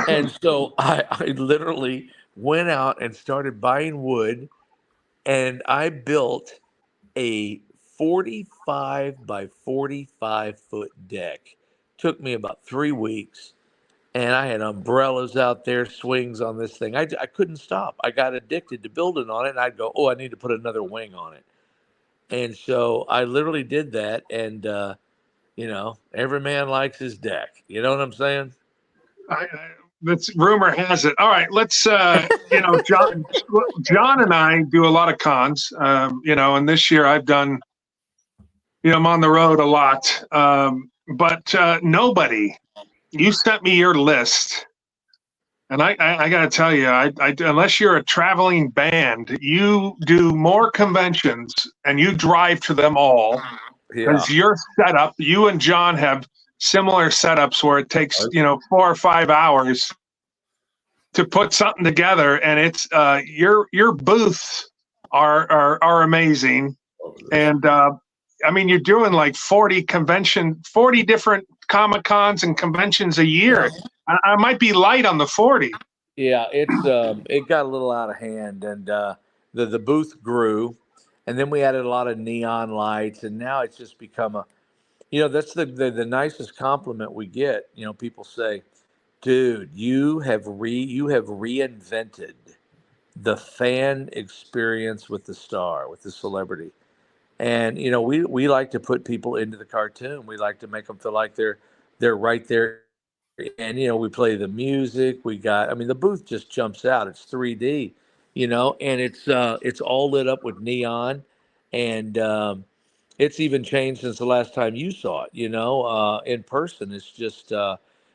And so I literally went out and started buying wood, and I built a 45 by 45 foot deck. Took me about 3 weeks, and I had umbrellas out there, swings on this thing. I couldn't stop. I got addicted to building on it, and I'd go, oh, I need to put another wing on it. And so I literally did that, and every man likes his deck. You know what I'm saying? That's rumor has it. All right, let's John and I do a lot of cons, and this year I've done, I'm on the road a lot, but nobody. You sent me your list, and I got to tell you, I unless you're a traveling band, you do more conventions and you drive to them all because your setup. You and John have similar setups where it takes 4 or 5 hours to put something together, and it's your booths are amazing, and you're doing like 40 different Comic-Cons and conventions a year. I might be light on the 40. Yeah, it got a little out of hand, and the booth grew, and then we added a lot of neon lights, and now it's just become that's the nicest compliment we get. People say, dude, you have reinvented the fan experience with the star, with the celebrity. And we like to put people into the cartoon. We like to make them feel like they're right there. And we play the music. The booth just jumps out. It's 3D, and it's all lit up with neon, and it's even changed since the last time you saw it. In person, it's just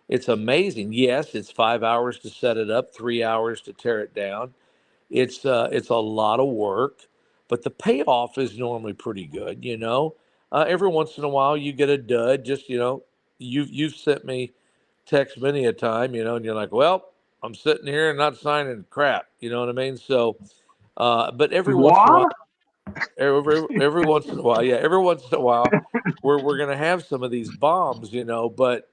it's amazing. Yes, it's 5 hours to set it up, 3 hours to tear it down. It's a lot of work, but the payoff is normally pretty good. Every once in a while you get a dud. Just you've sent me text many a time, and you're like, well, I'm sitting here and not signing crap. You know what I mean? So, but every once in a while. Every once in a while, yeah. Every once in a while, we're gonna have some of these bombs, but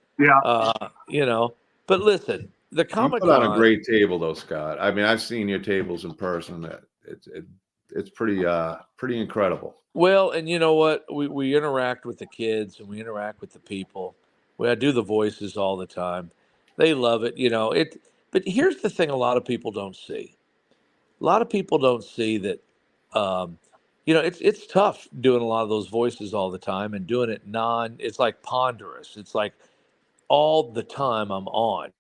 But listen, the Comic-Con. You put on a great table, though, Scott. I've seen your tables in person. It's pretty incredible. Well, and you know what? We interact with the kids and we interact with the people. I do the voices all the time. They love it, But here's the thing: a lot of people don't see. A lot of people don't see that. It's tough doing a lot of those voices all the time and doing it it's like ponderous. It's like all the time I'm on.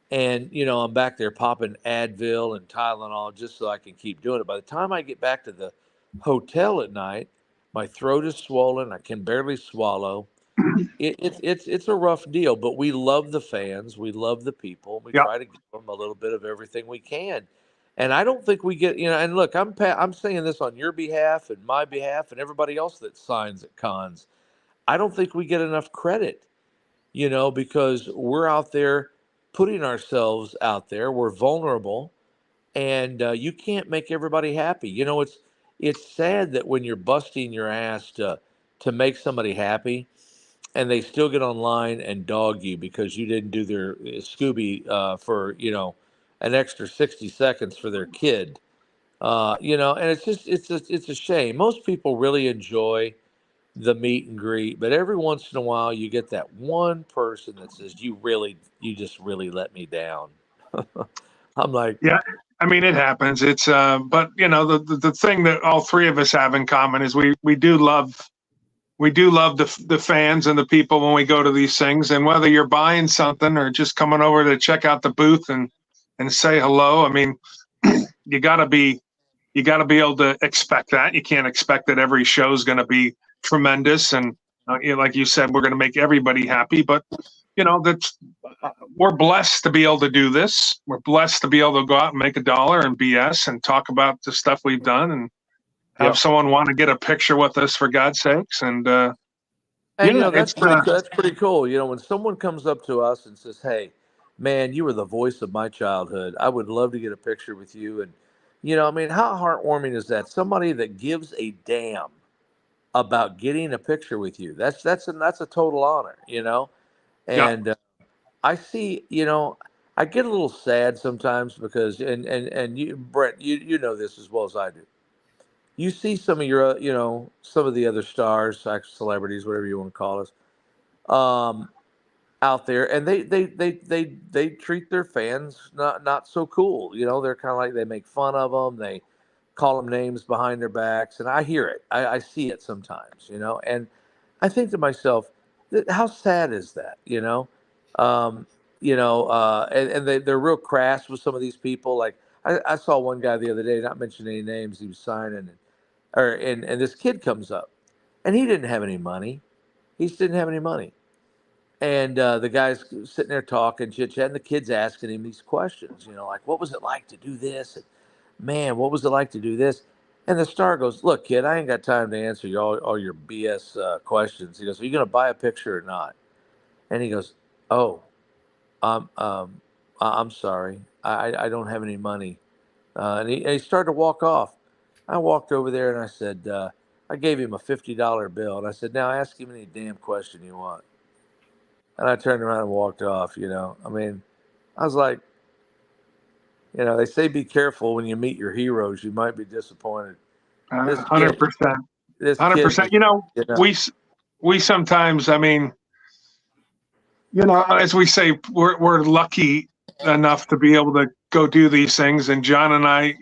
And, I'm back there popping Advil and Tylenol just so I can keep doing it. By the time I get back to the hotel at night, my throat is swollen. I can barely swallow. It's a rough deal, but we love the fans. We love the people. We try to give them a little bit of everything we can. And I don't think we get, and look, I'm saying this on your behalf and my behalf and everybody else that signs at cons. I don't think we get enough credit, because we're out there putting ourselves out there. We're vulnerable, and you can't make everybody happy. It's sad that when you're busting your ass to make somebody happy, and they still get online and dog you because you didn't do their Scooby for an extra 60 seconds for their kid, and it's a shame. Most people really enjoy the meet and greet, but every once in a while you get that one person that says, you just really let me down. I'm like, yeah, it happens. It's but the thing that all three of us have in common is we do love the fans and the people when we go to these things, and whether you're buying something or just coming over to check out the booth and say hello. You gotta be able to expect that. You can't expect that every show is going to be tremendous. And like you said, we're going to make everybody happy, but that's we're blessed to be able to do this. We're blessed to be able to go out and make $1 and BS and talk about the stuff we've done and have someone want to get a picture with us for God's sakes. And that's pretty cool. When someone comes up to us and says, "Hey, man, you were the voice of my childhood. I would love to get a picture with you." And how heartwarming is that? Somebody that gives a damn about getting a picture with you. That's a total honor. And I see. I get a little sad sometimes because, and you, Brett, you know this as well as I do. You see some of your, some of the other stars, celebrities, whatever you want to call us, out there, and they treat their fans not so cool. They're kind of like, they make fun of them, they call them names behind their backs, and I hear it, I see it sometimes, and I think to myself, how sad is that, and they're real crass with some of these people. Like I saw one guy the other day, not mentioning any names, he was signing, and this kid comes up, and he didn't have any money. He just didn't have any money. And the guy's sitting there talking, chit chat, and the kid's asking him these questions, like, what was it like to do this? And man, what was it like to do this? And the star goes, look, kid, I ain't got time to answer all your BS questions. He goes, are you going to buy a picture or not? And he goes, oh, I'm sorry. I don't have any money. And he started to walk off. I walked over there and I said, I gave him a $50 bill. And I said, now ask him any damn question you want. And I turned around and walked off, I was like, they say be careful when you meet your heroes. You might be disappointed. 100%. 100%. We sometimes, as we say, we're lucky enough to be able to go do these things. And John and I,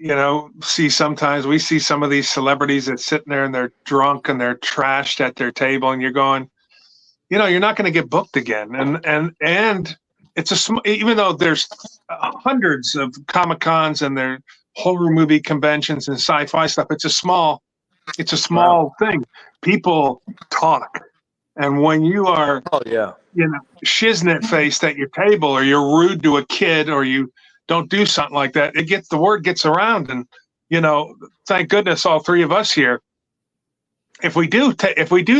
sometimes we see some of these celebrities that sitting there and they're drunk and they're trashed at their table, and you're going, you're not going to get booked again. And it's even though there's hundreds of Comic-Cons and there horror movie conventions and sci-fi stuff, it's a small thing. People talk. And when you are, shiznit faced at your table, or you're rude to a kid, or you don't do something like that, the word gets around. And, thank goodness all three of us here, if we do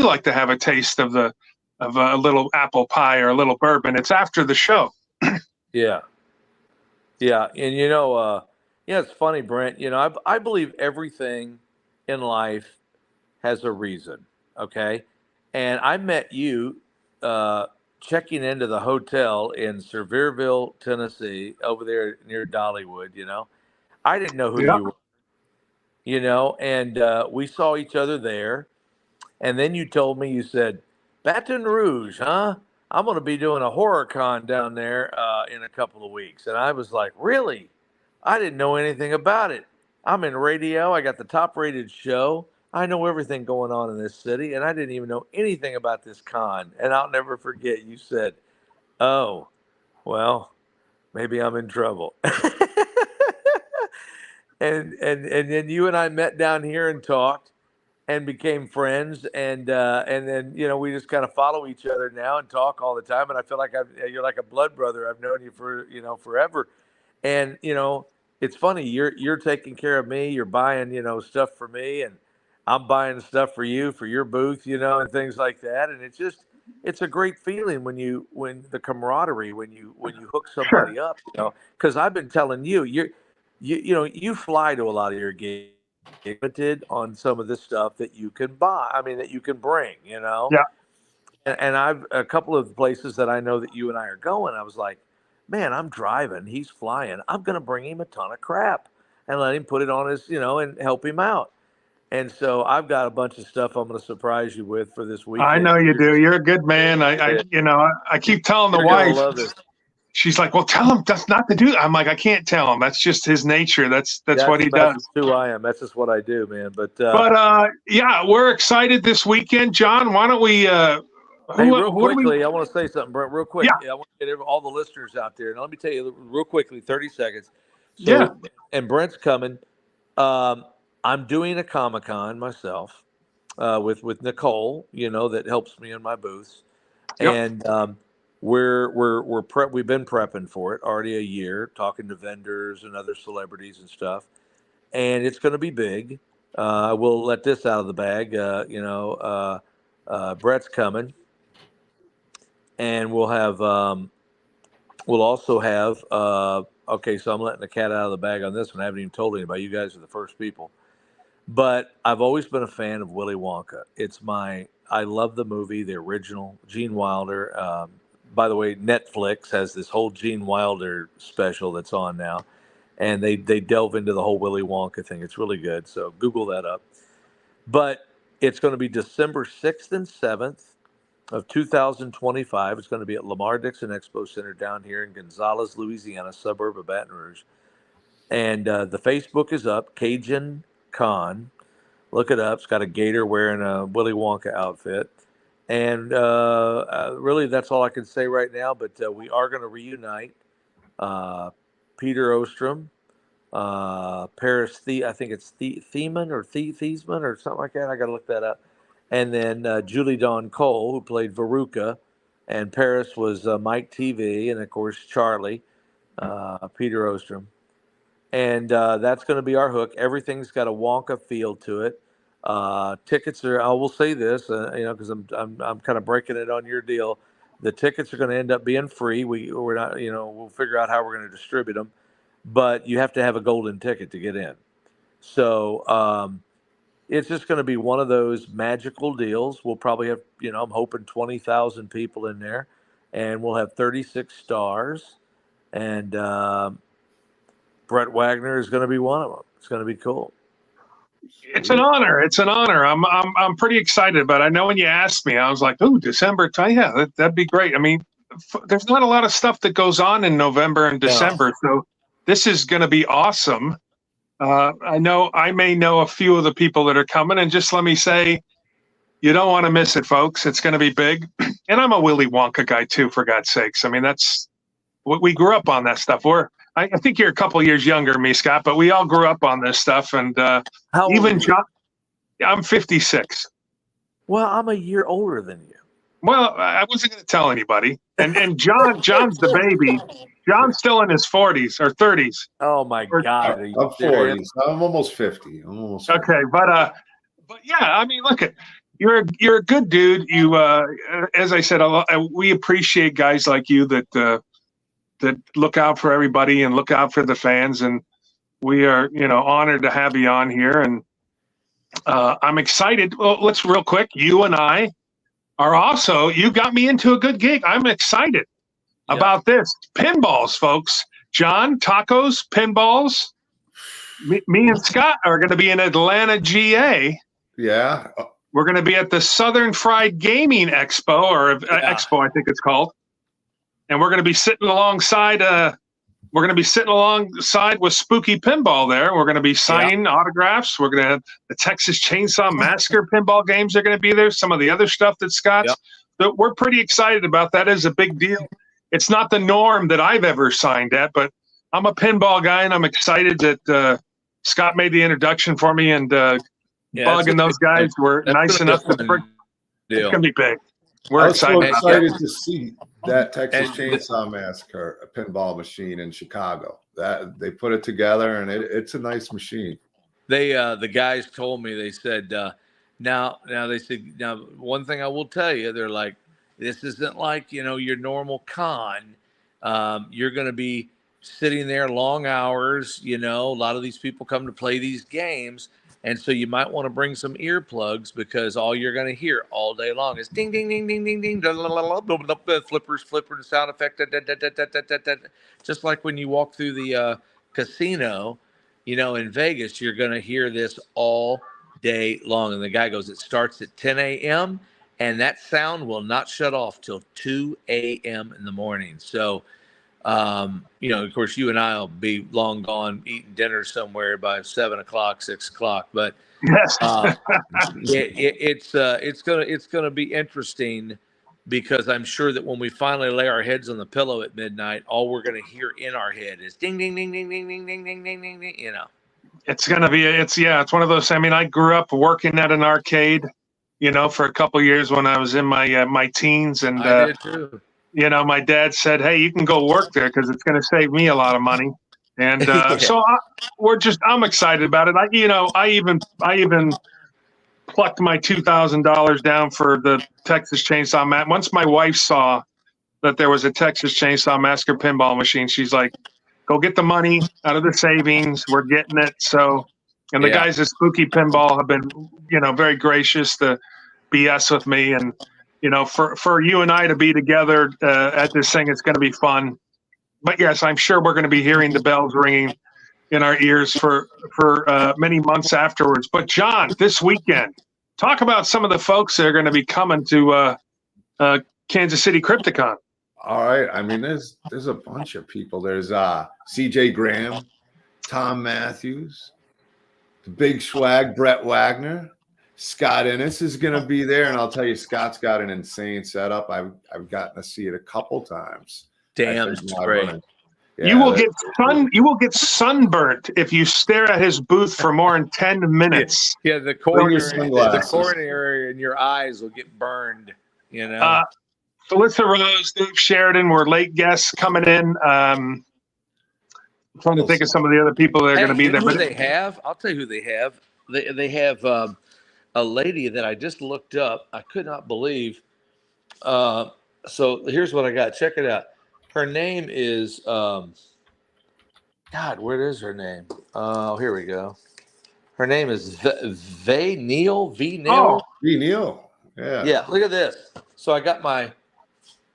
like to have a taste of a little apple pie or a little bourbon, it's after the show. Yeah. And, it's funny, Brent, I believe everything in life has a reason. Okay. And I met you checking into the hotel in Sevierville, Tennessee, over there near Dollywood. I didn't know who you were, and we saw each other there. And then you told me, you said, Baton Rouge, huh? I'm going to be doing a horror con down there in a couple of weeks. And I was like, really? I didn't know anything about it. I'm in radio. I got the top rated show. I know everything going on in this city. And I didn't even know anything about this con. And I'll never forget, you said, oh, well, maybe I'm in trouble. and then you and I met down here and talked and became friends, and then we just kind of follow each other now and talk all the time. And I feel like you're like a blood brother. I've known you for forever, and it's funny. You're taking care of me. You're buying stuff for me, and I'm buying stuff for you for your booth, and things like that. And it's a great feeling when the camaraderie when you hook somebody up, because I've been telling you, you fly to a lot of your gigs limited on some of the stuff that you can buy. I mean, that you can bring, Yeah. And I've a couple of places that I know that you and I are going. I was like, man, I'm driving. He's flying. I'm going to bring him a ton of crap and let him put it on his, and help him out. And so I've got a bunch of stuff I'm going to surprise you with for this weekend. I know you do. You're a good man. I keep telling the wife. Love this. She's like, well, tell him that's not to do. I'm like, I can't tell him. That's just his nature. That's what he does. That's who I am. That's just what I do, man. But we're excited this weekend, John. Why don't we? Real quickly, I want to say something, Brent. Real quick, Yeah. I want to get all the listeners out there. Now, let me tell you real quickly, 30 seconds. So, and Brent's coming. I'm doing a Comic-Con myself with Nicole, that helps me in my booths. Yep. And we've been prepping for it already a year, talking to vendors and other celebrities and stuff, and it's going to be big. We'll let this out of the bag. Brett's coming, and we'll have we'll also have okay. So I'm letting the cat out of the bag on this one. I haven't even told anybody. You guys are the first people. But I've always been a fan of Willy Wonka. I love the movie, the original, Gene Wilder. By the way, Netflix has this whole Gene Wilder special that's on now, and they delve into the whole Willy Wonka thing. It's really good, so Google that up. But it's going to be December 6th and 7th of 2025. It's going to be at Lamar Dixon Expo Center down here in Gonzales, Louisiana, suburb of Baton Rouge. And the Facebook is up, Cajun Con. Look it up. It's got a gator wearing a Willy Wonka outfit. And really, that's all I can say right now. But we are going to reunite Peter Ostrom, Paris, I think it's Thiemann or Thiesman or something like that. I got to look that up. And then Julie Dawn Cole, who played Veruca. And Paris was Mike TV. And, of course, Charlie, Peter Ostrom. And that's going to be our hook. Everything's got a Wonka feel to it. Tickets are. I will say this, because I'm kind of breaking it on your deal. The tickets are going to end up being free. We're not. We'll figure out how we're going to distribute them, but you have to have a golden ticket to get in. So it's just going to be one of those magical deals. We'll probably have. I'm hoping 20,000 people in there, and we'll have 36 stars, and Brett Wagner is going to be one of them. It's going to be cool. It's an honor. It's an honor. I'm pretty excited, but I know when you asked me, I was like, "Oh, December, yeah, that'd be great." I mean, there's not a lot of stuff that goes on in November and December, so this is going to be awesome. I may know a few of the people that are coming, and just let me say, you don't want to miss it, folks. It's going to be big, and I'm a Willy Wonka guy too, for God's sakes. I mean, that's we grew up on that stuff. I think you're a couple of years younger than me, Scott, but we all grew up on this stuff. And even John, I'm 56. Well, I'm a year older than you. Well, I wasn't going to tell anybody. And John's the baby. John's still in his 40s or 30s. Oh my God! I'm 40s. I'm almost 50. Okay, but yeah, I mean, look, you're a good dude. You, as I said, we appreciate guys like you that look out for everybody and look out for the fans. And we are, honored to have you on here. And I'm excited. Well, let's real quick. You and I are also, you got me into a good gig. I'm excited about this. Pinballs, folks. John, tacos, pinballs. Me and Scott are going to be in Atlanta, GA. Yeah. We're going to be at the Southern Fried Gaming Expo, or Expo, I think it's called. And we're going to be sitting alongside. With Spooky Pinball there. We're going to be signing autographs. We're going to have the Texas Chainsaw Massacre pinball games are going to be there. Some of the other stuff that Scott's. But we're pretty excited about that. It's a big deal. It's not the norm that I've ever signed at, but I'm a pinball guy, and I'm excited that Scott made the introduction for me. And Bug and those guys were nice enough to. It's going to be big. We're excited. So excited to see that Texas Chainsaw Massacre, a pinball machine in Chicago. That they put it together, and it's a nice machine. They the guys told me, they said now one thing I will tell you, they're like, this isn't like your normal con. You're going to be sitting there long hours. A lot of these people come to play these games. And so you might want to bring some earplugs, because all you're going to hear all day long is ding, ding, ding, ding, ding, ding, flippers, sound effect, just like when you walk through the casino, in Vegas, you're going to hear this all day long. And the guy goes, it starts at 10 a.m. and that sound will not shut off till 2 a.m. in the morning. So, of course, you and I will be long gone eating dinner somewhere by 7 o'clock, 6 o'clock. But yes, it's gonna be interesting, because I'm sure that when we finally lay our heads on the pillow at midnight, all we're gonna hear in our head is ding, ding, ding, ding, ding, ding, ding, ding, ding, ding. It's gonna be. It's one of those. I mean, I grew up working at an arcade, for a couple of years when I was in my teens, and I did too. my dad said, "Hey, you can go work there because it's going to save me a lot of money." And so I'm excited about it. I even plucked my $2,000 down for the Texas Chainsaw Massacre. Once my wife saw that there was a Texas Chainsaw Massacre pinball machine, she's like, "Go get the money out of the savings. We're getting it." So, and the guys at Spooky Pinball have been, very gracious to BS with me, and for you and I to be together at this thing, it's going to be fun. But yes, I'm sure we're going to be hearing the bells ringing in our ears for many months afterwards. But John, this weekend, talk about some of the folks that are going to be coming to Kansas City Crypticon. All right. I mean, there's a bunch of people. There's CJ Graham, Tom Matthews, the Big Schwag, Brett Wagner, Scott Ennis is going to be there, and I'll tell you, Scott's got an insane setup. I've gotten to see it a couple times. Damn, it's great. Yeah, you will get sunburnt if you stare at his booth for more than 10 minutes. Yeah, the coronary in your eyes will get burned. Felissa Rose, Dave Sheridan were late guests coming in. I'm trying to think of some of the other people that are going to be there. But they have. I'll tell you who they have. They have a lady that I just looked up. I could not believe. So here's what I got. Check it out. Her name is God. Where is her name? Oh, here we go. Her name is V Neal. Oh, V Neal. Yeah. Yeah. Look at this. So I got my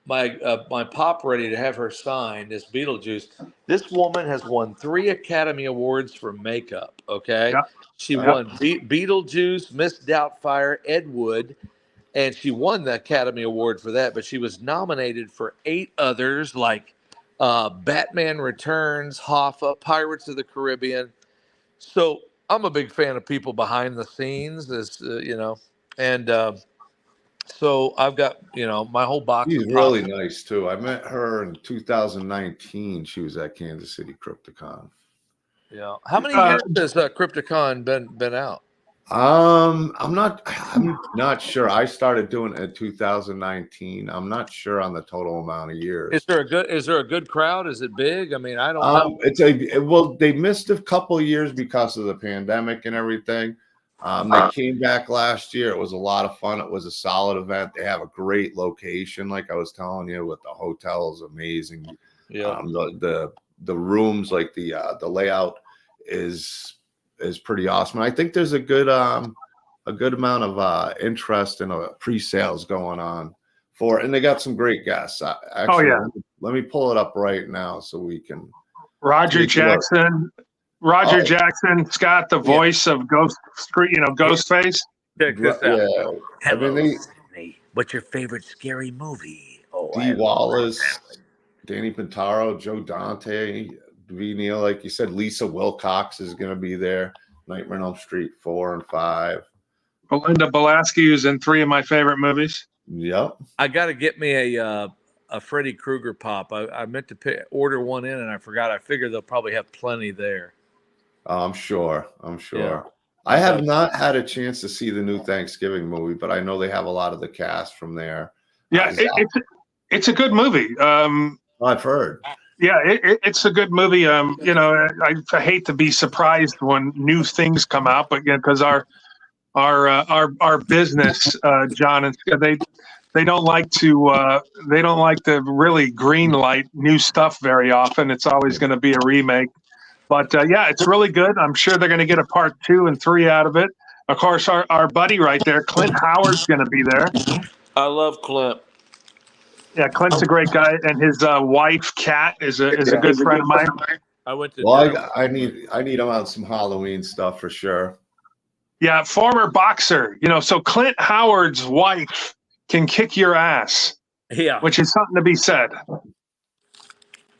pop ready to have her sign this Beetlejuice. This woman has won 3 Academy Awards for makeup. Okay. Yep. She won Beetlejuice, Miss Doubtfire, Ed Wood. And she won the Academy Award for that, but she was nominated for 8 others like Batman Returns, Hoffa, Pirates of the Caribbean. So I'm a big fan of people behind the scenes, and so I've got, my whole box. She's really nice too. I met her in 2019. She was at Kansas City Crypticon. Yeah. How many years has Crypticon been out? I'm not sure. I started doing it in 2019. I'm not sure on the total amount of years. Is there a good crowd? Is it big? I mean, I don't know. Well, they missed a couple of years because of the pandemic and everything. They came back last year. It was a lot of fun. It was a solid event. They have a great location, like I was telling you, with the hotel is amazing. Yeah. The rooms, like the layout is pretty awesome. I think there's a good amount of interest in pre-sales going on for it, and they got some great guests. Let me pull it up right now so we can. Roger Jackson, Scott, the voice of Ghostface. Check this out. Yeah. Hello, Sydney. What's your favorite scary movie? D. Wallace, Danny Pintaro, Joe Dante, V. Neal, like you said, Lisa Wilcox is going to be there. Nightmare on Elm Street 4 and 5. Belinda Belaski, who's in 3 of my favorite movies. Yep. I got to get me a Freddy Krueger pop. I meant to order one in, and I forgot. I figured they'll probably have plenty there. I'm sure. Yeah. I have not had a chance to see the new Thanksgiving movie, but I know they have a lot of the cast from there. Yeah, it's a good movie. I've heard. Yeah, it's a good movie. I hate to be surprised when new things come out, but because our business, John, and they don't like to really green light new stuff very often. It's always going to be a remake. But it's really good. I'm sure they're going to get a part 2 and 3 out of it. Of course, our buddy right there, Clint Howard's going to be there. I love Clint. Yeah, Clint's a great guy, and his wife, Kat, is a good friend of mine. I went to. Well, I need him on some Halloween stuff for sure. Yeah, former boxer. So Clint Howard's wife can kick your ass. Yeah, which is something to be said.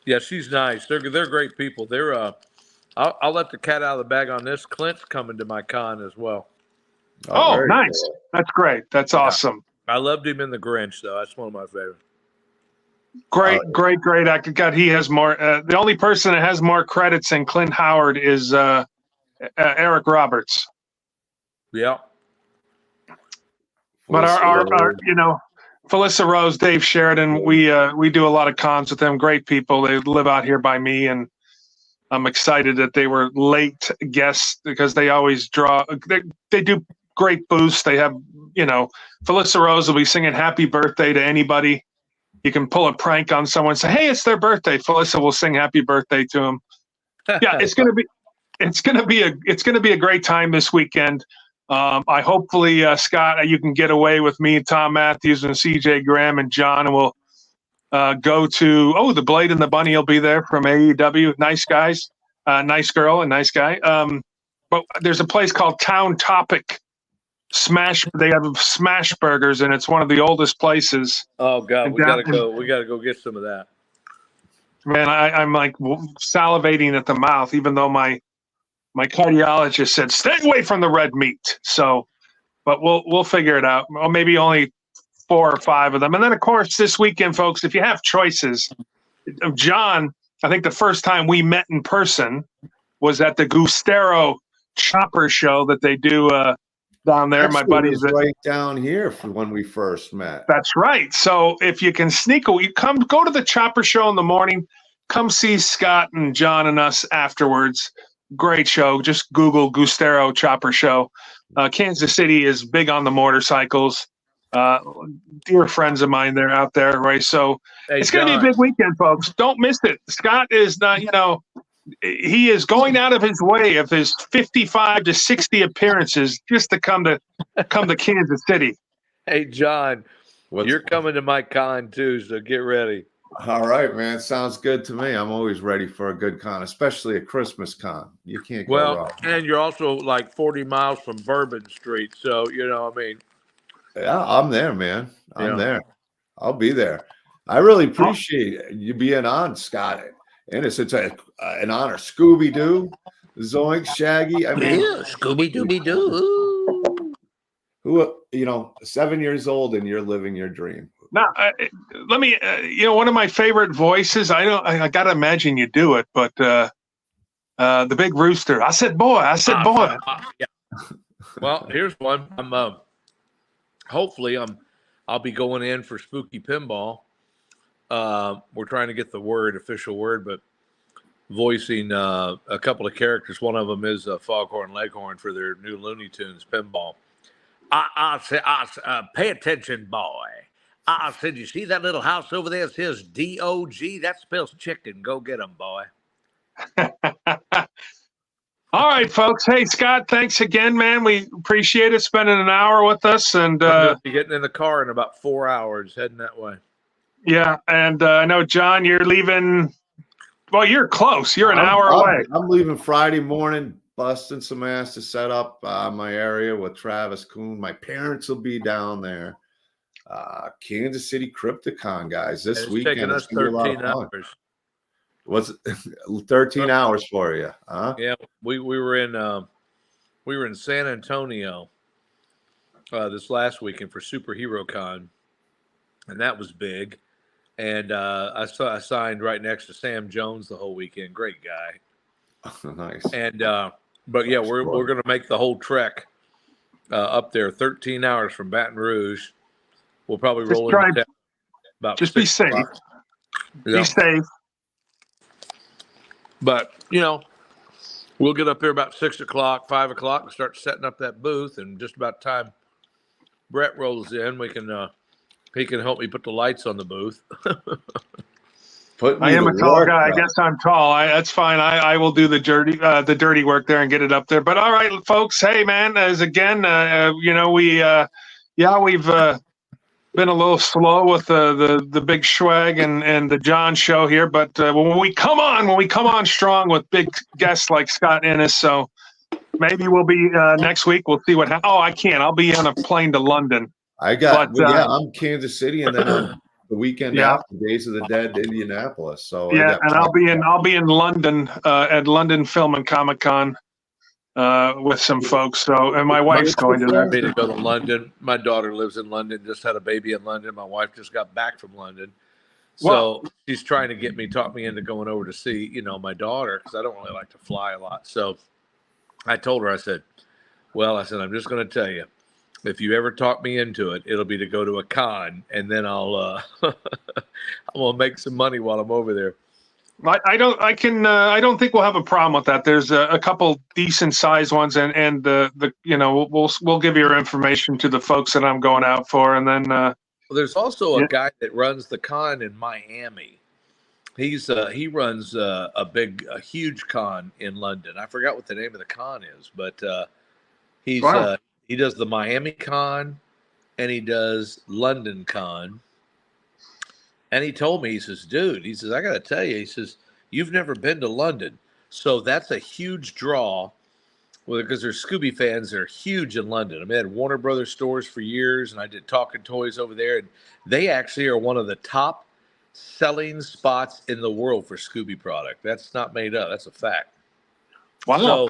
Yeah, she's nice. They're great people. I'll let the cat out of the bag on this. Clint's coming to my con as well. Oh, nice. Cool. That's great. That's awesome. I loved him in The Grinch, though. That's one of my favorites. Great actor. God, he has more. The only person that has more credits than Clint Howard is Eric Roberts. Yeah. But our Felissa Rose, Dave Sheridan. We do a lot of cons with them. Great people. They live out here by me, and I'm excited that they were late guests because they always draw. They do great booths. They have, Felissa Rose will be singing "Happy Birthday" to anybody. You can pull a prank on someone, say, "Hey, it's their birthday." Felissa will sing "Happy Birthday" to them. Yeah, it's gonna be a great time this weekend. I hopefully, Scott, you can get away with me, Tom Matthews, and CJ Graham and John, and we'll go to the Blade and the Bunny will be there from AEW. Nice guys, nice girl, and nice guy. But there's a place called Town Topic Smash. They have smash burgers, and it's one of the oldest places. Oh God, we gotta go. We gotta go get some of that. Man, I'm like salivating at the mouth, even though my cardiologist said stay away from the red meat. So, but we'll figure it out. Or maybe only 4 or 5 of them. And then, of course, this weekend, folks, if you have choices, John, I think the first time we met in person was at the Gustero Chopper Show that they do down there. Actually, my buddies right down here for when we first met. That's right. So if you can go to the Chopper Show in the morning, come see Scott and John and us afterwards. Great show. Just Google Gustero Chopper Show. Kansas City is big on the motorcycles. Dear friends of mine, they're out there, right? So it's going to be a big weekend, folks. Don't miss it. Scott is not, he is going out of his way of his 55 to 60 appearances just to come to Kansas City. Hey, John, you're coming to my con too, so get ready. All right, man. Sounds good to me. I'm always ready for a good con, especially a Christmas con. You can't go wrong. And you're also like 40 miles from Bourbon Street, so Yeah, I'm there, man. I'm there. I'll be there. I really appreciate you being on, Scott. And it's an honor. Scooby Doo, Zoink, Shaggy. I mean, Scooby Dooby Doo. Who 7 years old and you're living your dream. Now, let me. One of my favorite voices. I gotta imagine you do it, but the Big Rooster. I said, boy. Yeah. Well, here's one. Hopefully, I'll be going in for Spooky Pinball. We're trying to get the official word, but voicing a couple of characters. One of them is Foghorn Leghorn for their new Looney Tunes pinball. I said, pay attention, boy. I said, you see that little house over there? It says DOG. That spells chicken. Go get them, boy. All right, folks. Hey, Scott, thanks again, man. We appreciate it spending an hour with us. And be getting in the car in about 4 hours, heading that way. Yeah, and I know, John, you're leaving. Well, you're close. You're an hour away. I'm leaving Friday morning, busting some ass to set up my area with Travis Kuhn. My parents will be down there. Kansas City Crypticon, guys, this weekend. Taking us 13 hours. What's 13 hours for you? Huh? Yeah, we were in San Antonio this last weekend for Superhero Con, and that was big. And I signed right next to Sam Jones the whole weekend. Great guy. Nice. And but yeah, we're going to make the whole trek up there. 13 hours from Baton Rouge. We'll probably roll in about. Just be safe. Be safe. But we'll get up there about 6 o'clock, 5 o'clock, and start setting up that booth. And just about time Brett rolls in, we can. He can help me put the lights on the booth. I am a tall guy. I guess I'm tall. That's fine. I will do the dirty work there and get it up there. But all right, folks. Hey, man. As again, we've been a little slow with the Big Schwag and the John show here. But when we come on strong with big guests like Scott Innes, so maybe we'll be next week. We'll see what happens. Oh, I can't. I'll be on a plane to London. I'm Kansas City, and then on the weekend after Days of the Dead, Indianapolis. So and I'll be in London at London Film and Comic Con with some folks. So, and my wife's going to that. Me to go to London. My daughter lives in London. Just had a baby in London. My wife just got back from London, so she's trying to talk me into going over to see my daughter, because I don't really like to fly a lot. So I told her, I said, I'm just going to tell you. if you ever talk me into it, it'll be to go to a con, and then I'll I'm gonna make some money while I'm over there. I don't think we'll have a problem with that. There's a couple decent sized ones, and the we'll give your information to the folks that I'm going out for, and then well, there's also a guy that runs the con in Miami. He runs a huge con in London. I forgot what the name of the con is, but he does the Miami con and he does London con. And he told me, he says, dude, he says, I got to tell you, he says, you've never been to London. So that's a huge draw because there's Scooby fans that are huge in London. I mean, I had Warner Brothers stores for years, and I did Talking Toys over there. And they actually are one of the top selling spots in the world for Scooby product. That's not made up. That's a fact. Wow.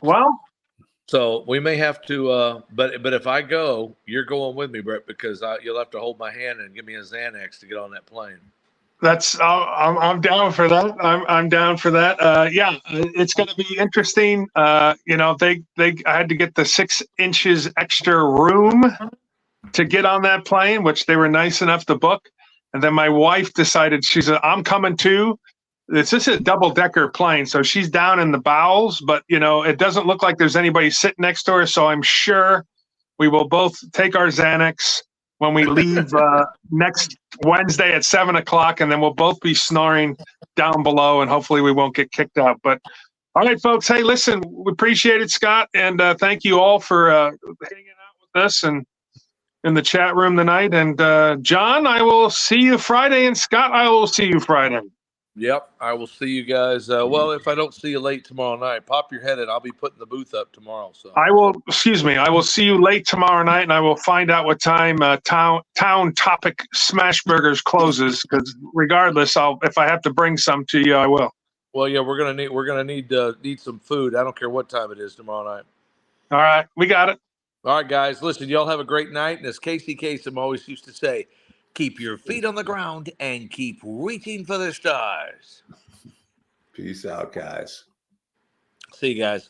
So we may have to, but if I go, you're going with me, Brett, because you'll have to hold my hand and give me a Xanax to get on that plane. I'm down for that. I'm down for that. Yeah, it's going to be interesting. I had to get the 6 inches extra room to get on that plane, which they were nice enough to book. And then my wife decided, she said, I'm coming too. It's just a double-decker plane, so she's down in the bowels, but, it doesn't look like there's anybody sitting next to her, so I'm sure we will both take our Xanax when we leave next Wednesday at 7 o'clock, and then we'll both be snoring down below, and hopefully we won't get kicked out. But, all right, folks, hey, listen, we appreciate it, Scott, and thank you all for hanging out with us and in the chat room tonight. And, John, I will see you Friday, and Scott, I will see you Friday. Yep, I will see you guys. Well, if I don't see you late tomorrow night, pop your head in. I'll be putting the booth up tomorrow. So I will see you late tomorrow night, and I will find out what time Town Topic Smash Burgers closes. Because regardless, if I have to bring some to you, I will. Well, yeah, we're gonna need some food. I don't care what time it is tomorrow night. All right, we got it. All right, guys. Listen, y'all have a great night. And as KC Kasem always used to say, keep your feet on the ground and keep reaching for the stars. Peace out, guys. See you guys.